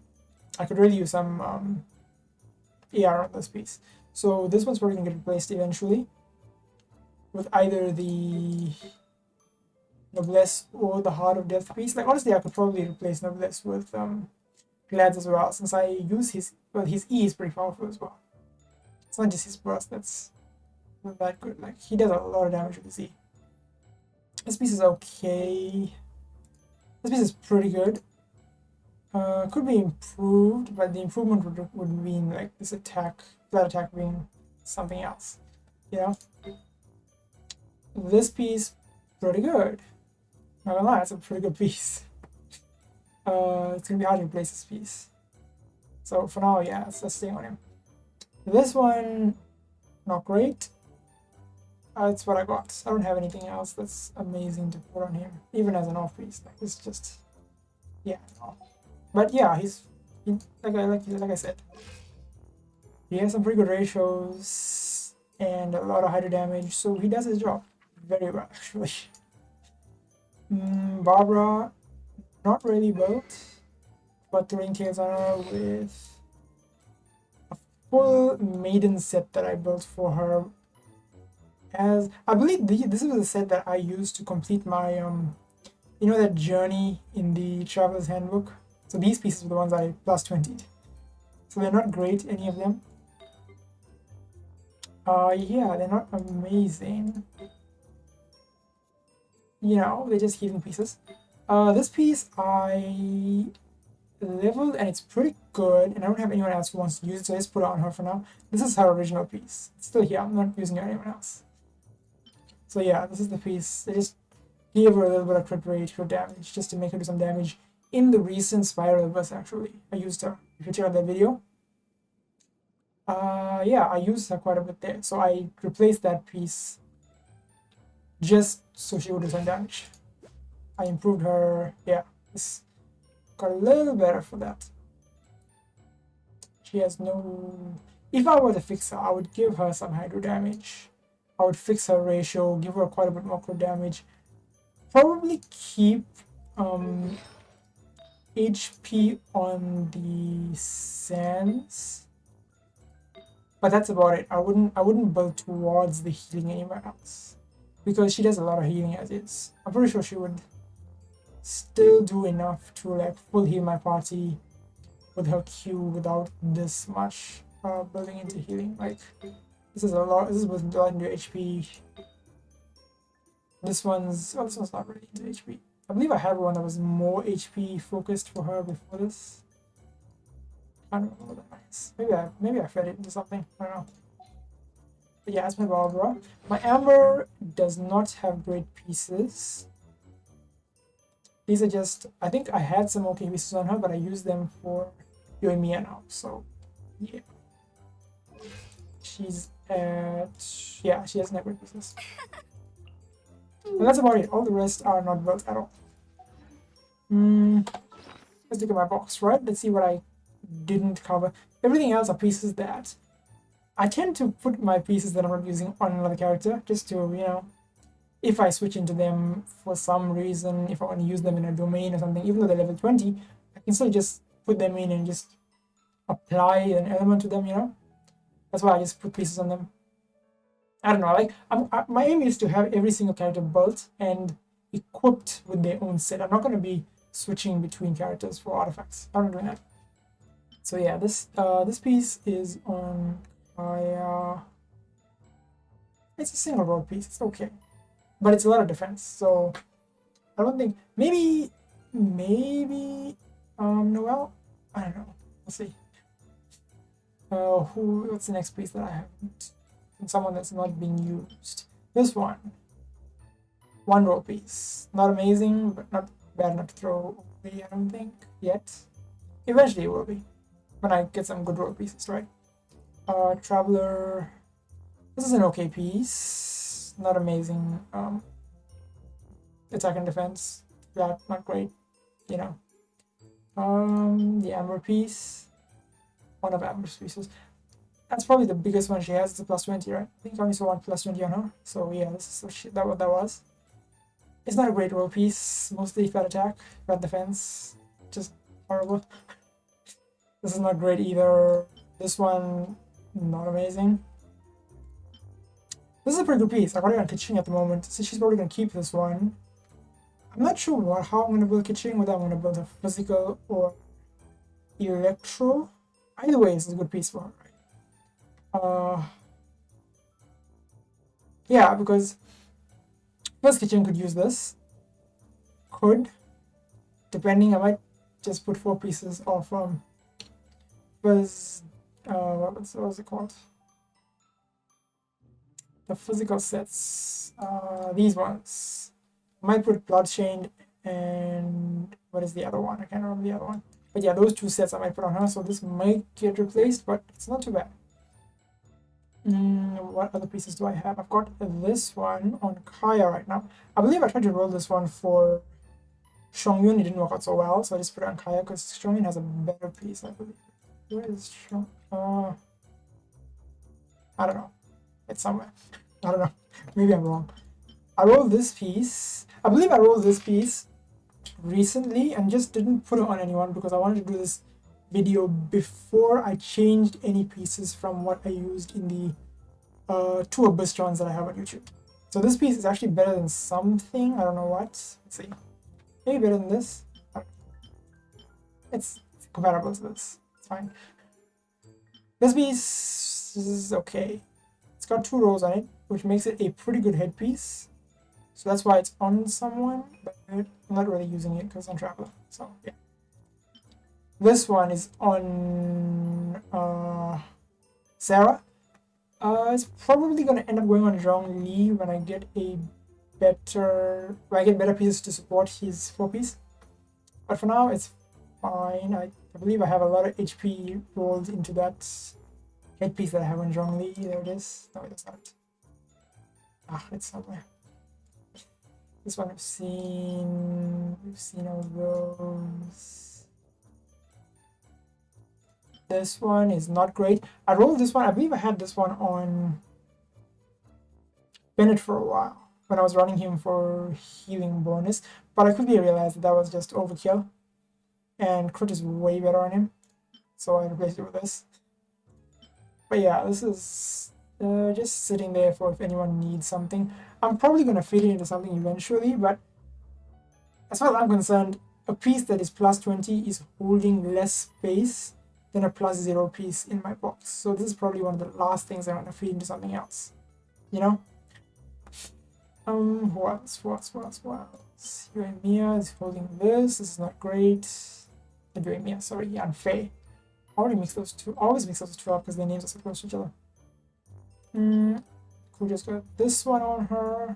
I could really use some AR on this piece. So this one's probably going to get replaced eventually with either the Noblesse or the Heart of Death piece. Like, honestly, I could probably replace Noblesse with Glads as well, since I use his E is pretty powerful as well. It's not just his burst that's not that good. Like, he does a lot of damage with his E. This piece is okay. This piece is pretty good. Could be improved, but the improvement would mean like this attack, flat attack being something else. You know? This piece, pretty good. Not gonna lie, it's a pretty good piece. It's gonna be hard to replace this piece. So for now, yeah, let's stay on him. This one, not great. That's what I got. I don't have anything else that's amazing to put on him, even as an off piece. Like, it's just, yeah, no. But yeah, like I said, he has some pretty good ratios and a lot of hydro damage, so he does his job very well, actually. Barbara, not really built, but throwing tails on her with a full maiden set that I built for her. As I believe this is the set that I used to complete my you know, that journey in the Traveler's Handbook. So these pieces were the ones I plus 20'd. So they're not great, any of them. Yeah, they're not amazing. You know, they're just healing pieces. This piece I leveled and it's pretty good, and I don't have anyone else who wants to use it, so I just put it on her for now. This is her original piece. It's still here, I'm not using it on anyone else. So yeah, this is the piece. I just gave her a little bit of crit rate, crit damage, just to make her do some damage. In the recent Spiral Burst, actually, I used her. If you check out that video, yeah, I used her quite a bit there. So I replaced that piece just so she would do some damage. I improved her, yeah, this got a little better for that. She has no... If I were to fix her, I would give her some hydro damage. I would fix her ratio, give her quite a bit more crit damage. Probably keep HP on the sands, but that's about it. I wouldn't build towards the healing anywhere else because she does a lot of healing as is. I'm pretty sure she would still do enough to like full heal my party with her Q without this much building into healing. Like, this is a lot. This was a lot into HP. This one's not really into HP. I believe I had one that was more HP focused for her before this. I don't remember what that is. Maybe I fed it into something. I don't know. But yeah, that's my Barbara. My Amber does not have great pieces. These are just, I think I had some okay pieces on her, but I used them for Yoimiya now. So yeah, she's at, yeah, she has network pieces. And that's about it. All the rest are not built at all. Let's look at my box, right? Let's see what I didn't cover. Everything else are pieces that I tend to put my pieces that I'm not using on another character, just to, you know, if I switch into them for some reason, if I want to use them in a domain or something, even though they're level 20, I can still just put them in and just apply an element to them, you know? That's why I just put pieces on them. I don't know, like, my aim is to have every single character built and equipped with their own set. I'm not going to be switching between characters for artifacts. I'm not doing that. So yeah, this piece is on it's a single road piece. It's okay, but it's a lot of defense. So I don't think maybe Noelle. I don't know. We'll see. What's the next piece that I haven't? Someone that's not been used. This one row piece. Not amazing, but not bad enough to throw away. I don't think yet. Eventually it will be when I get some good row pieces, right? Traveler. This is an okay piece. Not amazing. Attack and defense. Yeah, not great. You know. The Amber piece. One of Amber's pieces. That's probably the biggest one she has. It's a plus 20, right? I think I only saw one plus 20 on her. So yeah, this is what that was. It's not a great row piece. Mostly bad attack, bad defense. Just horrible. This is not great either. This one, not amazing. This is a pretty good piece. I got it on Kitching at the moment, so she's probably gonna keep this one. I'm not sure how I'm gonna build Kitching, whether I'm gonna build a physical or electro. Either way, this is a good piece for her, right? Yeah, because first Kitchen could use this. Depending, I might just put 4 pieces of what's it called? The physical sets. These ones. I might put Bloodstained and what is the other one? I can't remember the other one. But yeah, those 2 sets I might put on her, so this might get replaced, but it's not too bad. What other pieces do I have? I've got this one on Kaya right now. I believe I tried to roll this one for Chongyun. It didn't work out so well, so I just put it on Kaya because Chongyun has a better piece, I believe. Where is Chongyun? I don't know. It's somewhere. I don't know. Maybe I'm wrong. I rolled this piece. I believe I rolled this piece recently and just didn't put it on anyone because I wanted to do this video before I changed any pieces from what I used in the 2 Abystrons that I have on YouTube. So this piece is actually better than something. I don't know what. Let's see. Maybe better than this. It's comparable to this. It's fine. This piece is okay. It's got 2 rows on it, which makes it a pretty good headpiece. So that's why it's on someone, but I'm not really using it because I'm Traveler. So yeah. This one is on Sarah. It's probably gonna end up going on Zhongli when I get better pieces to support his 4-piece. But for now, it's fine. I believe I have a lot of HP rolled into that headpiece that I have on Zhongli. There it is. No, it's not. It's somewhere. This one we've seen all those. This one is not great. I rolled this one. I believe I had this one on Bennett for a while when I was running him for healing bonus, but I quickly realized that was just overkill, and crit is way better on him, so I replaced it with this. But yeah, this is just sitting there for if anyone needs something. I'm probably going to fit it into something eventually, but as far as I'm concerned, a piece that is plus 20 is holding less space than a plus 0 piece in my box. So this is probably one of the last things I want to feed into something else, you know? Who else? Yoimiya is holding this. This is not great. Yoimiya, sorry, and Faye. I already mix those two. Always mix those 2 up because their names are so close to each other. Cool, just got this one on her.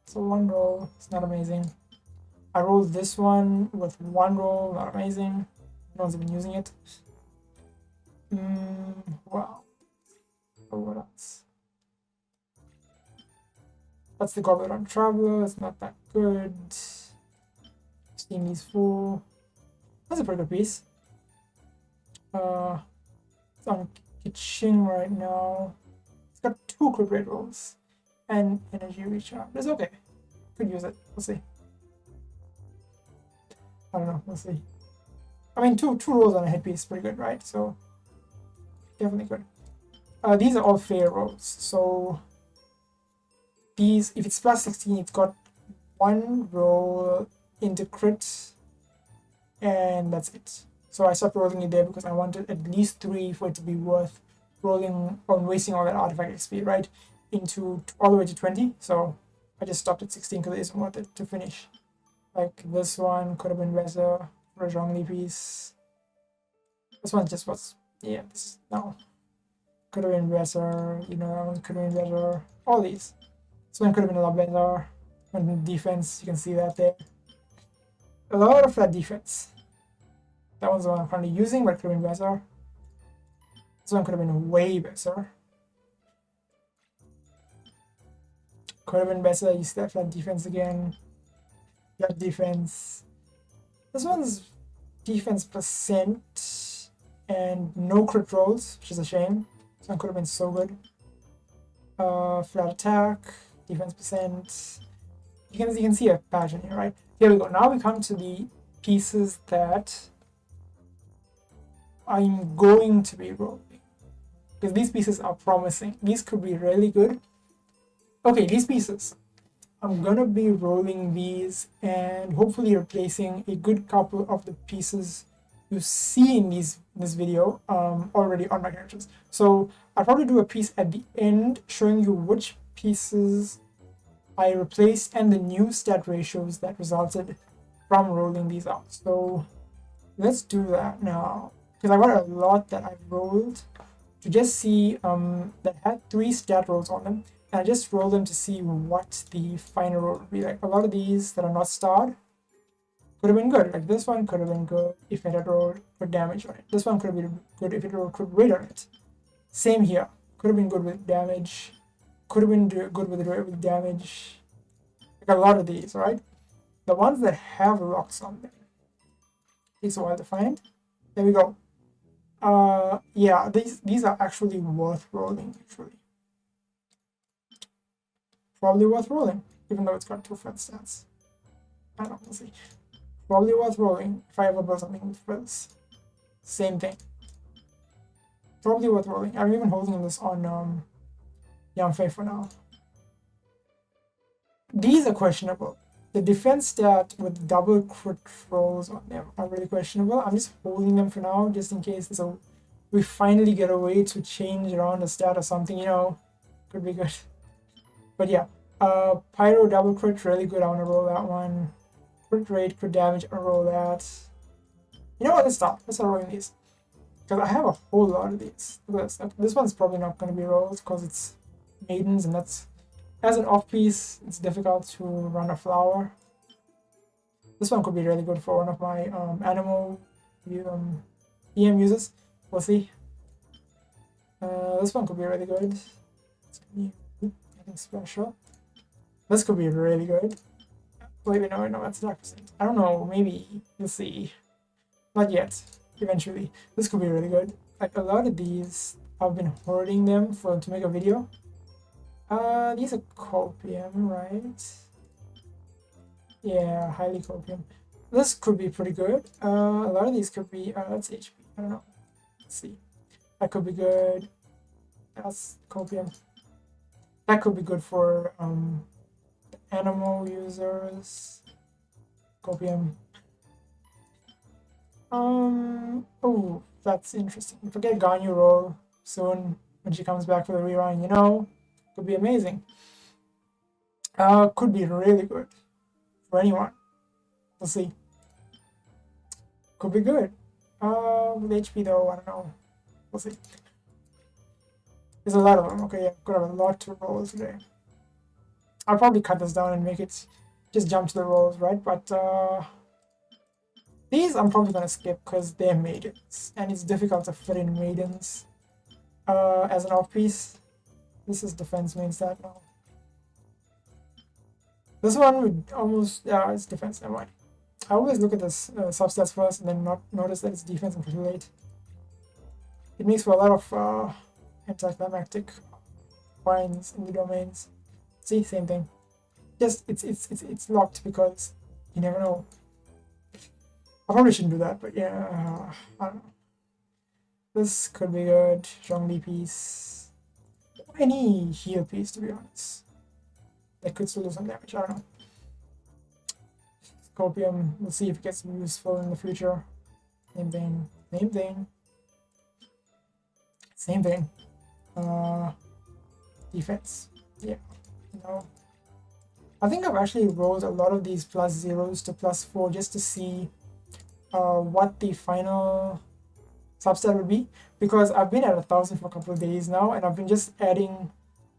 So 1 roll. It's not amazing. I rolled this one with one roll, not amazing. No one's been using it. Wow. Oh, what else? That's the Goblet on Traveler, it's not that good. Steam these four. That's a pretty good piece. It's on Kitchen right now. It's got 2 crit rate rolls and energy recharge. It's okay. Could use it. We'll see. I don't know. We'll see. I mean, two rolls on a headpiece is pretty good, right? So definitely good. These are all fair rolls. So these, if it's plus 16, it's got 1 roll into crit, and that's it. So I stopped rolling it there because I wanted at least 3 for it to be worth rolling or wasting all that artifact XP, right? Into all the way to 20. So I just stopped at 16 because it isn't worth it to finish. Like this one could have been better for a Zhongli piece. This one just was, yeah, this no. Could have been better, you know, that one could have been better. All these. This one could have been a lot better. And defense, you can see that there. A lot of that defense. That one's the one I'm currently using, but it could have been better. This one could have been way better. Could have been better. You see that flat defense again. Flat defense. This one's defense percent and no crit rolls, which is a shame. This one could have been so good. Flat attack, defense percent. You can see a pattern here, right? Here we go. Now we come to the pieces that I'm going to be rolling, because these pieces are promising. These could be really good. Okay, these pieces. I'm gonna be rolling these and hopefully replacing a good couple of the pieces you see in this video already on my characters. So I'll probably do a piece at the end showing you which pieces I replaced and the new stat ratios that resulted from rolling these out. So let's do that now, because I got a lot that I rolled to just see that had 3 stat rolls on them, and I just rolled them to see what the final roll would be like. A lot of these that are not starred could have been good. Like this one could have been good if it had rolled good damage on it. This one could have been good if it rolled good rate on it. Same here. Could have been good with damage. Could have been good with damage. Like a lot of these, right? The ones that have locks on them. Takes a while to find. There we go. Yeah, these are actually worth rolling, actually. Probably worth rolling, even though it's got 2 flat stats. I don't know, we'll see. Probably worth rolling if I ever build something with frills. Same thing. Probably worth rolling. I'm even holding this on Yangfei for now. These are questionable. The defense stat with double crit rolls on them are really questionable. I'm just holding them for now, just in case we finally get a way to change around a stat or something, you know. Could be good. But yeah, Pyro double crit, really good. I want to roll that one. Crit rate, crit damage, I'll roll that. You know what, let's stop. Let's start rolling these. Because I have a whole lot of these. This one's probably not going to be rolled because it's maidens, and that's, as an off piece, it's difficult to run a flower. This one could be really good for one of my animal EM users. We'll see. This one could be really good. Anything special. This could be really good. Wait, no, that's dark percent. I don't know, maybe. We'll see. Not yet. Eventually. This could be really good. Like a lot of these, I've been hoarding them to make a video. These are copium, right? Yeah, highly copium. This could be pretty good. A lot of these could be, that's HP. I don't know. Let's see. That could be good. That's copium. That could be good for animal users. Copium. Oh, that's interesting. If I get Ganyu roll soon when she comes back for the rerun, you know, could be amazing. Could be really good for anyone. We'll see. Could be good. With HP though, I don't know. We'll see. There's a lot of them. Okay, yeah, could have a lot to roll today. I'll probably cut this down and make it just jump to the rolls, right? But these I'm probably gonna skip because they're maidens, and it's difficult to fit in maidens as an off-piece. This is defense main stat now. This one would almost, yeah, it's defense, never mind. I always look at this substats first and then not notice that it's defense until late. It makes for a lot of anticlimactic finds in the domains. See, same thing. Just it's locked because you never know. I probably shouldn't do that, but yeah, I don't know. This could be good. Zhongli piece. Any heal piece, to be honest. That could still do some damage, I don't know. Scorpium, we'll see if it gets useful in the future. Same thing. Same thing. Same thing. Defense. Yeah. No. I think I've actually rolled a lot of these +0s to +4 just to see what the final substat would be, because I've been at 1,000 for a couple of days now, and I've been just adding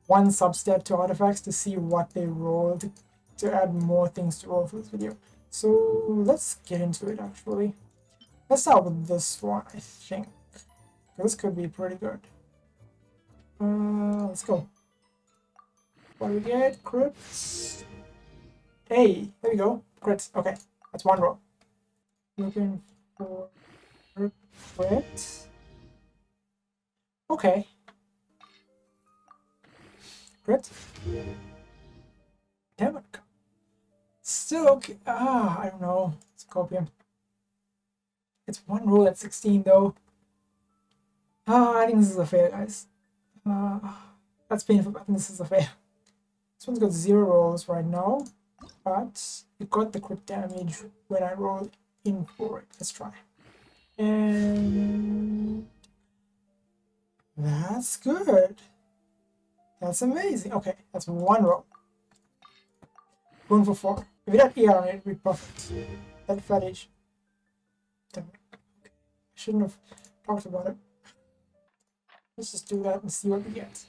one substat to artifacts to see what they rolled to add more things to roll for this video. So let's get into it actually. Let's start with this one, I think. This could be pretty good. Let's go. What do we get? Crits. Hey, there we go. Crits. Okay, that's one roll. Looking for crit. Okay. Crit. Damn it. Still okay. I don't know. Scorpion. It's one roll at 16 though. I think this is a fail, guys. That's painful, but I think this is a fail. This one's got 0 rolls right now, but it got the crit damage when I rolled in for it. Let's try. And that's good. That's amazing. Okay, that's one roll. Going for 4. If it had ER on it, it'd be perfect. That footage. Damn it. Okay. I shouldn't have talked about it. Let's just do that and see what we get.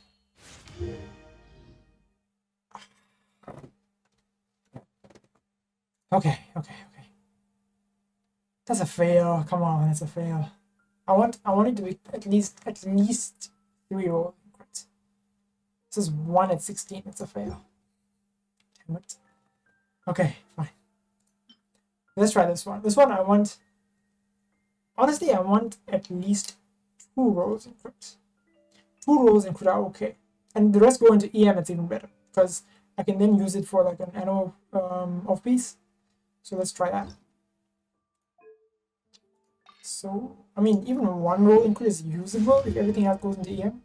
Okay. That's a fail. Come on, it's a fail. I want it to be at least 3 rolls. This is 1 at 16. It's a fail. Damn it. Okay, fine. Let's try this one. This one I want. Honestly, I want at least 2 rolls in crit. 2 rolls in crit are okay, and the rest go into EM. It's even better because I can then use it for like an NO off piece. So let's try that. So I mean, even 1 roll in crit is usable if everything else goes into EM.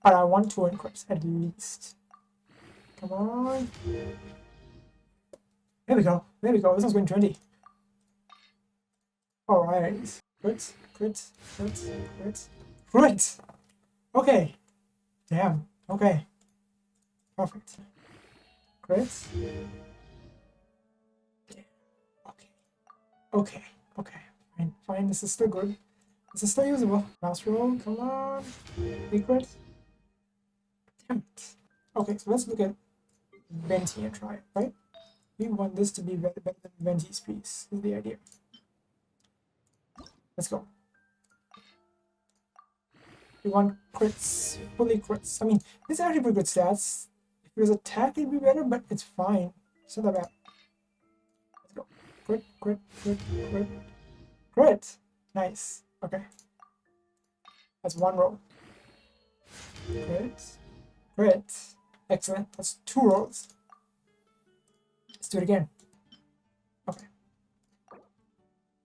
But I want 2 in crits at least. Come on. There we go. There we go. This one's going 20. Alright. Crit. Okay. Damn. Okay. Perfect. Crit. Okay. Fine. This is still good. This is still usable. Last roll. Come on. Big crit. Damn it. Okay, so let's look at Venti and try it, right? We want this to be better than Venti's piece, is the idea. Let's go. We want crits, fully crits. I mean, this is actually pretty good stats. If it was attack, it'd be better, but it's fine. It's not that bad. Let's go. Crit. Nice. Okay. That's 1 roll. Crit. Excellent. That's 2 rolls. Let's do it again. Okay.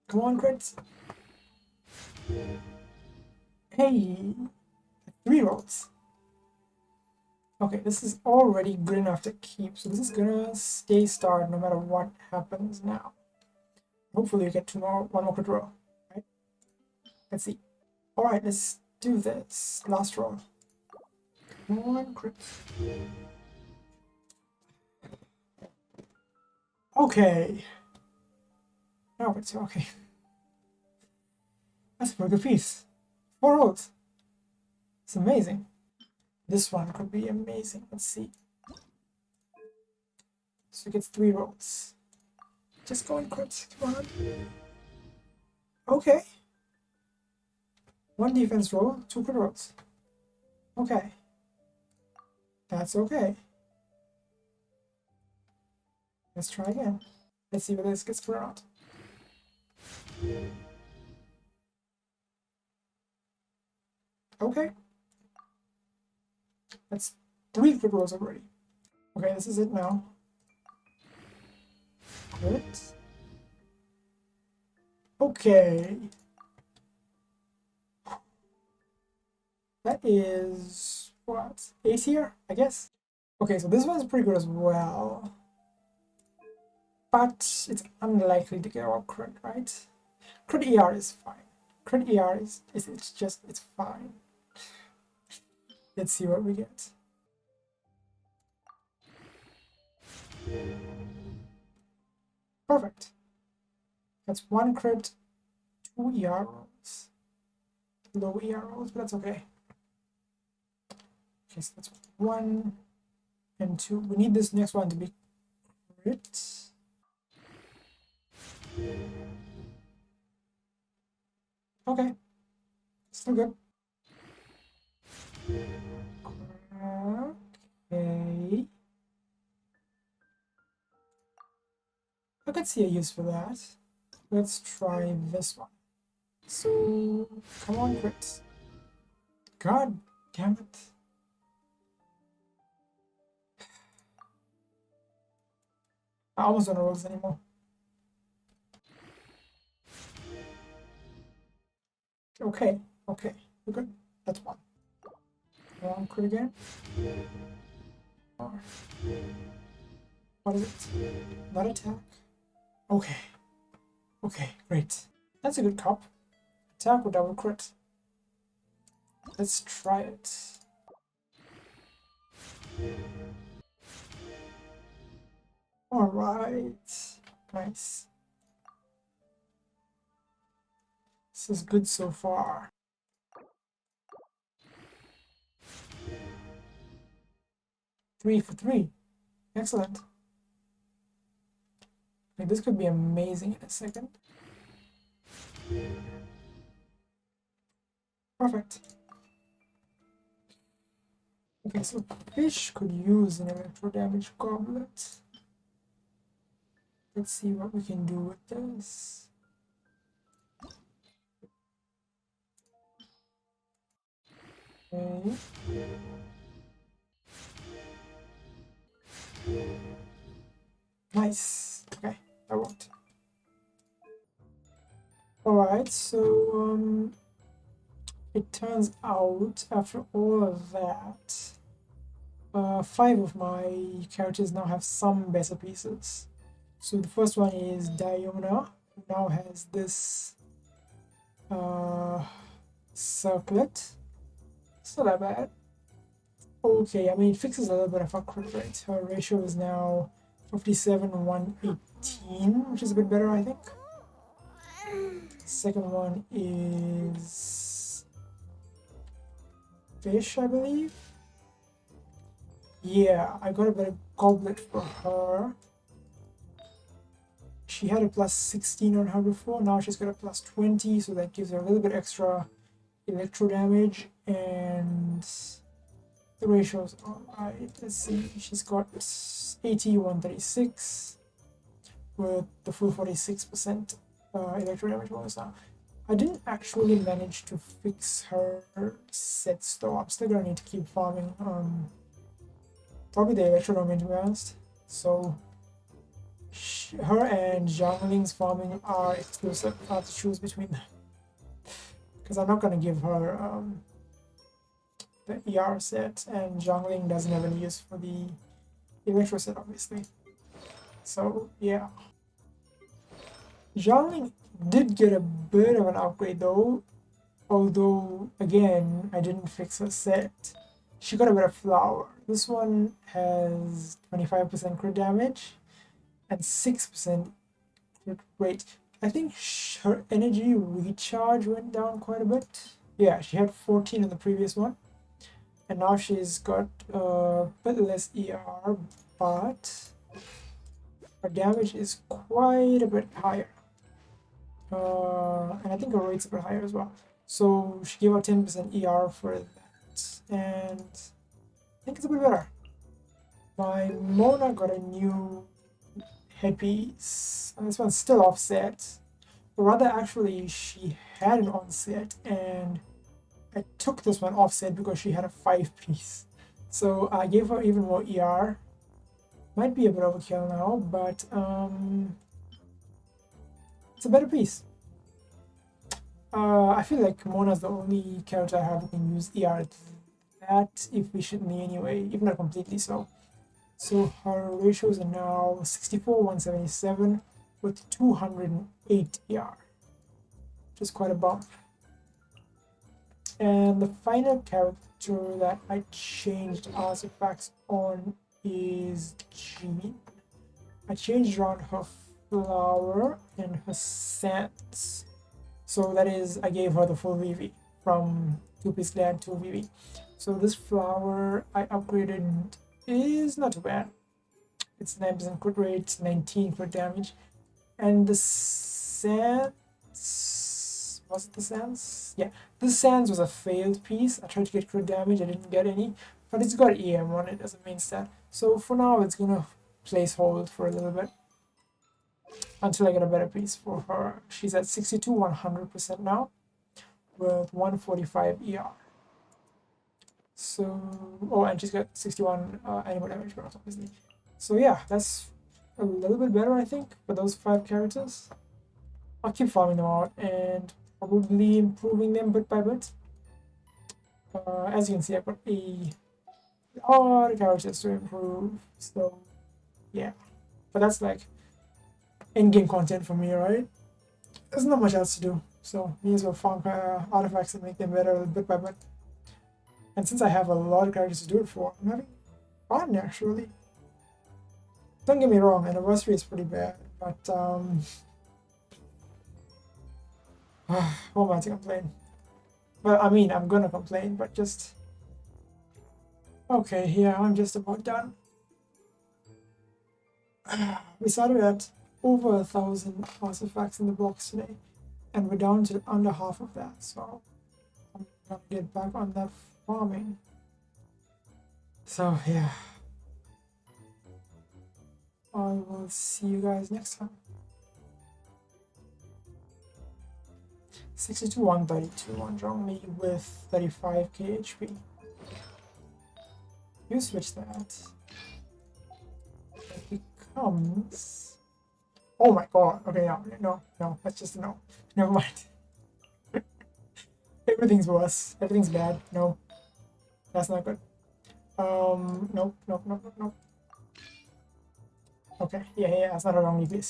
Come on, crits. Hey, 3 rolls. Okay, this is already good enough to keep, so this is gonna stay starred no matter what happens now. Hopefully you get one more crit roll, right? Let's see. Alright, let's do this. Last roll. Come on, crit. Okay. Now it's okay. That's a pretty good piece. 4 rolls. It's amazing. This one could be amazing. Let's see. So it gets 3 rolls. Just go and crit. Come on. Okay. 1 defense roll, 2 crit rolls. Okay. That's okay. Let's try again. Let's see whether this gets put or not. Okay. That's 3 crit rolls already. Okay, this is it now. Crit. Okay. That is what? A tier, I guess. Okay, so this one's pretty good as well. But it's unlikely to get all crit, right? Crit ER is fine. Crit ER is it's fine. Let's see what we get. Perfect. That's 1 crit, 2 ER rolls. Low ER rolls, but that's okay. Okay, so that's 1 and 2. We need this next one to be crit. Okay, still good. Okay. I could see a use for that. Let's try this one. So, come on, crit. God damn it. I almost don't roll this anymore. Okay, okay, we're good. That's 1. Come on, crit again. What is it? Not attack. Okay. Okay, great. That's a good cup. Attack with double crit. Let's try it. Alright. Nice. This is good so far. Three for 3. Excellent. Like, this could be amazing in a second. Perfect. Okay, so Fish could use an electro damage goblet. Let's see what we can do with this. Okay. Nice. Okay, that worked. Alright, so it turns out after all of that, 5 of my characters now have some better pieces. So the first one is Diona, who now has this circlet. It's not that bad. Okay, I mean, it fixes a little bit of her crit rate. Her ratio is now 57-118, which is a bit better, I think. Second one is Fish, I believe. Yeah, I got a better goblet for her. She had a plus 16 on her before, now she's got a plus 20, so that gives her a little bit extra electro damage, and the ratios are right. Let's see, she's got 80-136 with the full 46% electro damage bonus now. I didn't actually manage to fix her sets though. I'm still gonna need to keep farming probably the electro domain, to be honest. So her and Xiangling's farming are exclusive. I have to choose between them because I'm not gonna give her the ER set, and Zhongli doesn't have any use for the electro set, obviously. So yeah, Zhongli did get a bit of an upgrade though, although again I didn't fix her set. She got a better flower. This one has 25% crit damage and 6% crit rate. I think her energy recharge went down quite a bit. Yeah, she had 14 in the previous one, and now she's got a bit less ER, but her damage is quite a bit higher. And I think her rate's a bit higher as well. So she gave her 10% ER for that. And I think it's a bit better. My Mona got a new headpiece. And this one's still offset. Or rather, actually, she had an onset. And I took this one offset because she had a 5-piece. So I gave her even more ER. Might be a bit overkill now, but it's a better piece. I feel like Mona's the only character I have who can use ER that efficiently anyway, if not completely so. So her ratios are now 64, 177 with 208 ER, which is quite a bump. And the final character that I changed artifacts on is Jimmy. I changed around her flower and her sands. So that is, I gave her the full VV from 2-piece land to VV. So this flower I upgraded is not too bad. It's 9% crit rate, 19 crit damage. And the sands, was it the sands? Yeah, the sands was a failed piece. I tried to get crit damage, I didn't get any, but it's got EM on it as a main stat. So for now, it's gonna place hold for a little bit until I get a better piece for her. She's at 62, 100% now with 145 ER. So, oh, and she's got 61 animal damage bonus, obviously. So yeah, that's a little bit better, I think, for those 5 characters. I'll keep farming them out and probably improving them bit by bit. As you can see, I've got a lot of characters to improve, so yeah. But that's like in-game content for me, right? There's not much else to do, so me as well farm artifacts and make them better bit by bit. And since I have a lot of characters to do it for, I'm having fun actually. Don't get me wrong, anniversary is pretty bad, but what am I to complain? Well, I mean, I'm gonna complain, but just okay. Yeah, I'm just about done. We started at over 1,000 artifacts in the box today, and we're down to under half of that. So I'm gonna get back on that farming. So yeah, I will see you guys next time. 62, 132 on Zhongli with 35k HP. You switch that. It becomes. Oh my god. Okay, no, that's just a no. Never mind. Everything's worse. Everything's bad. No. That's not good. Nope. Okay, yeah, that's not a wrong piece.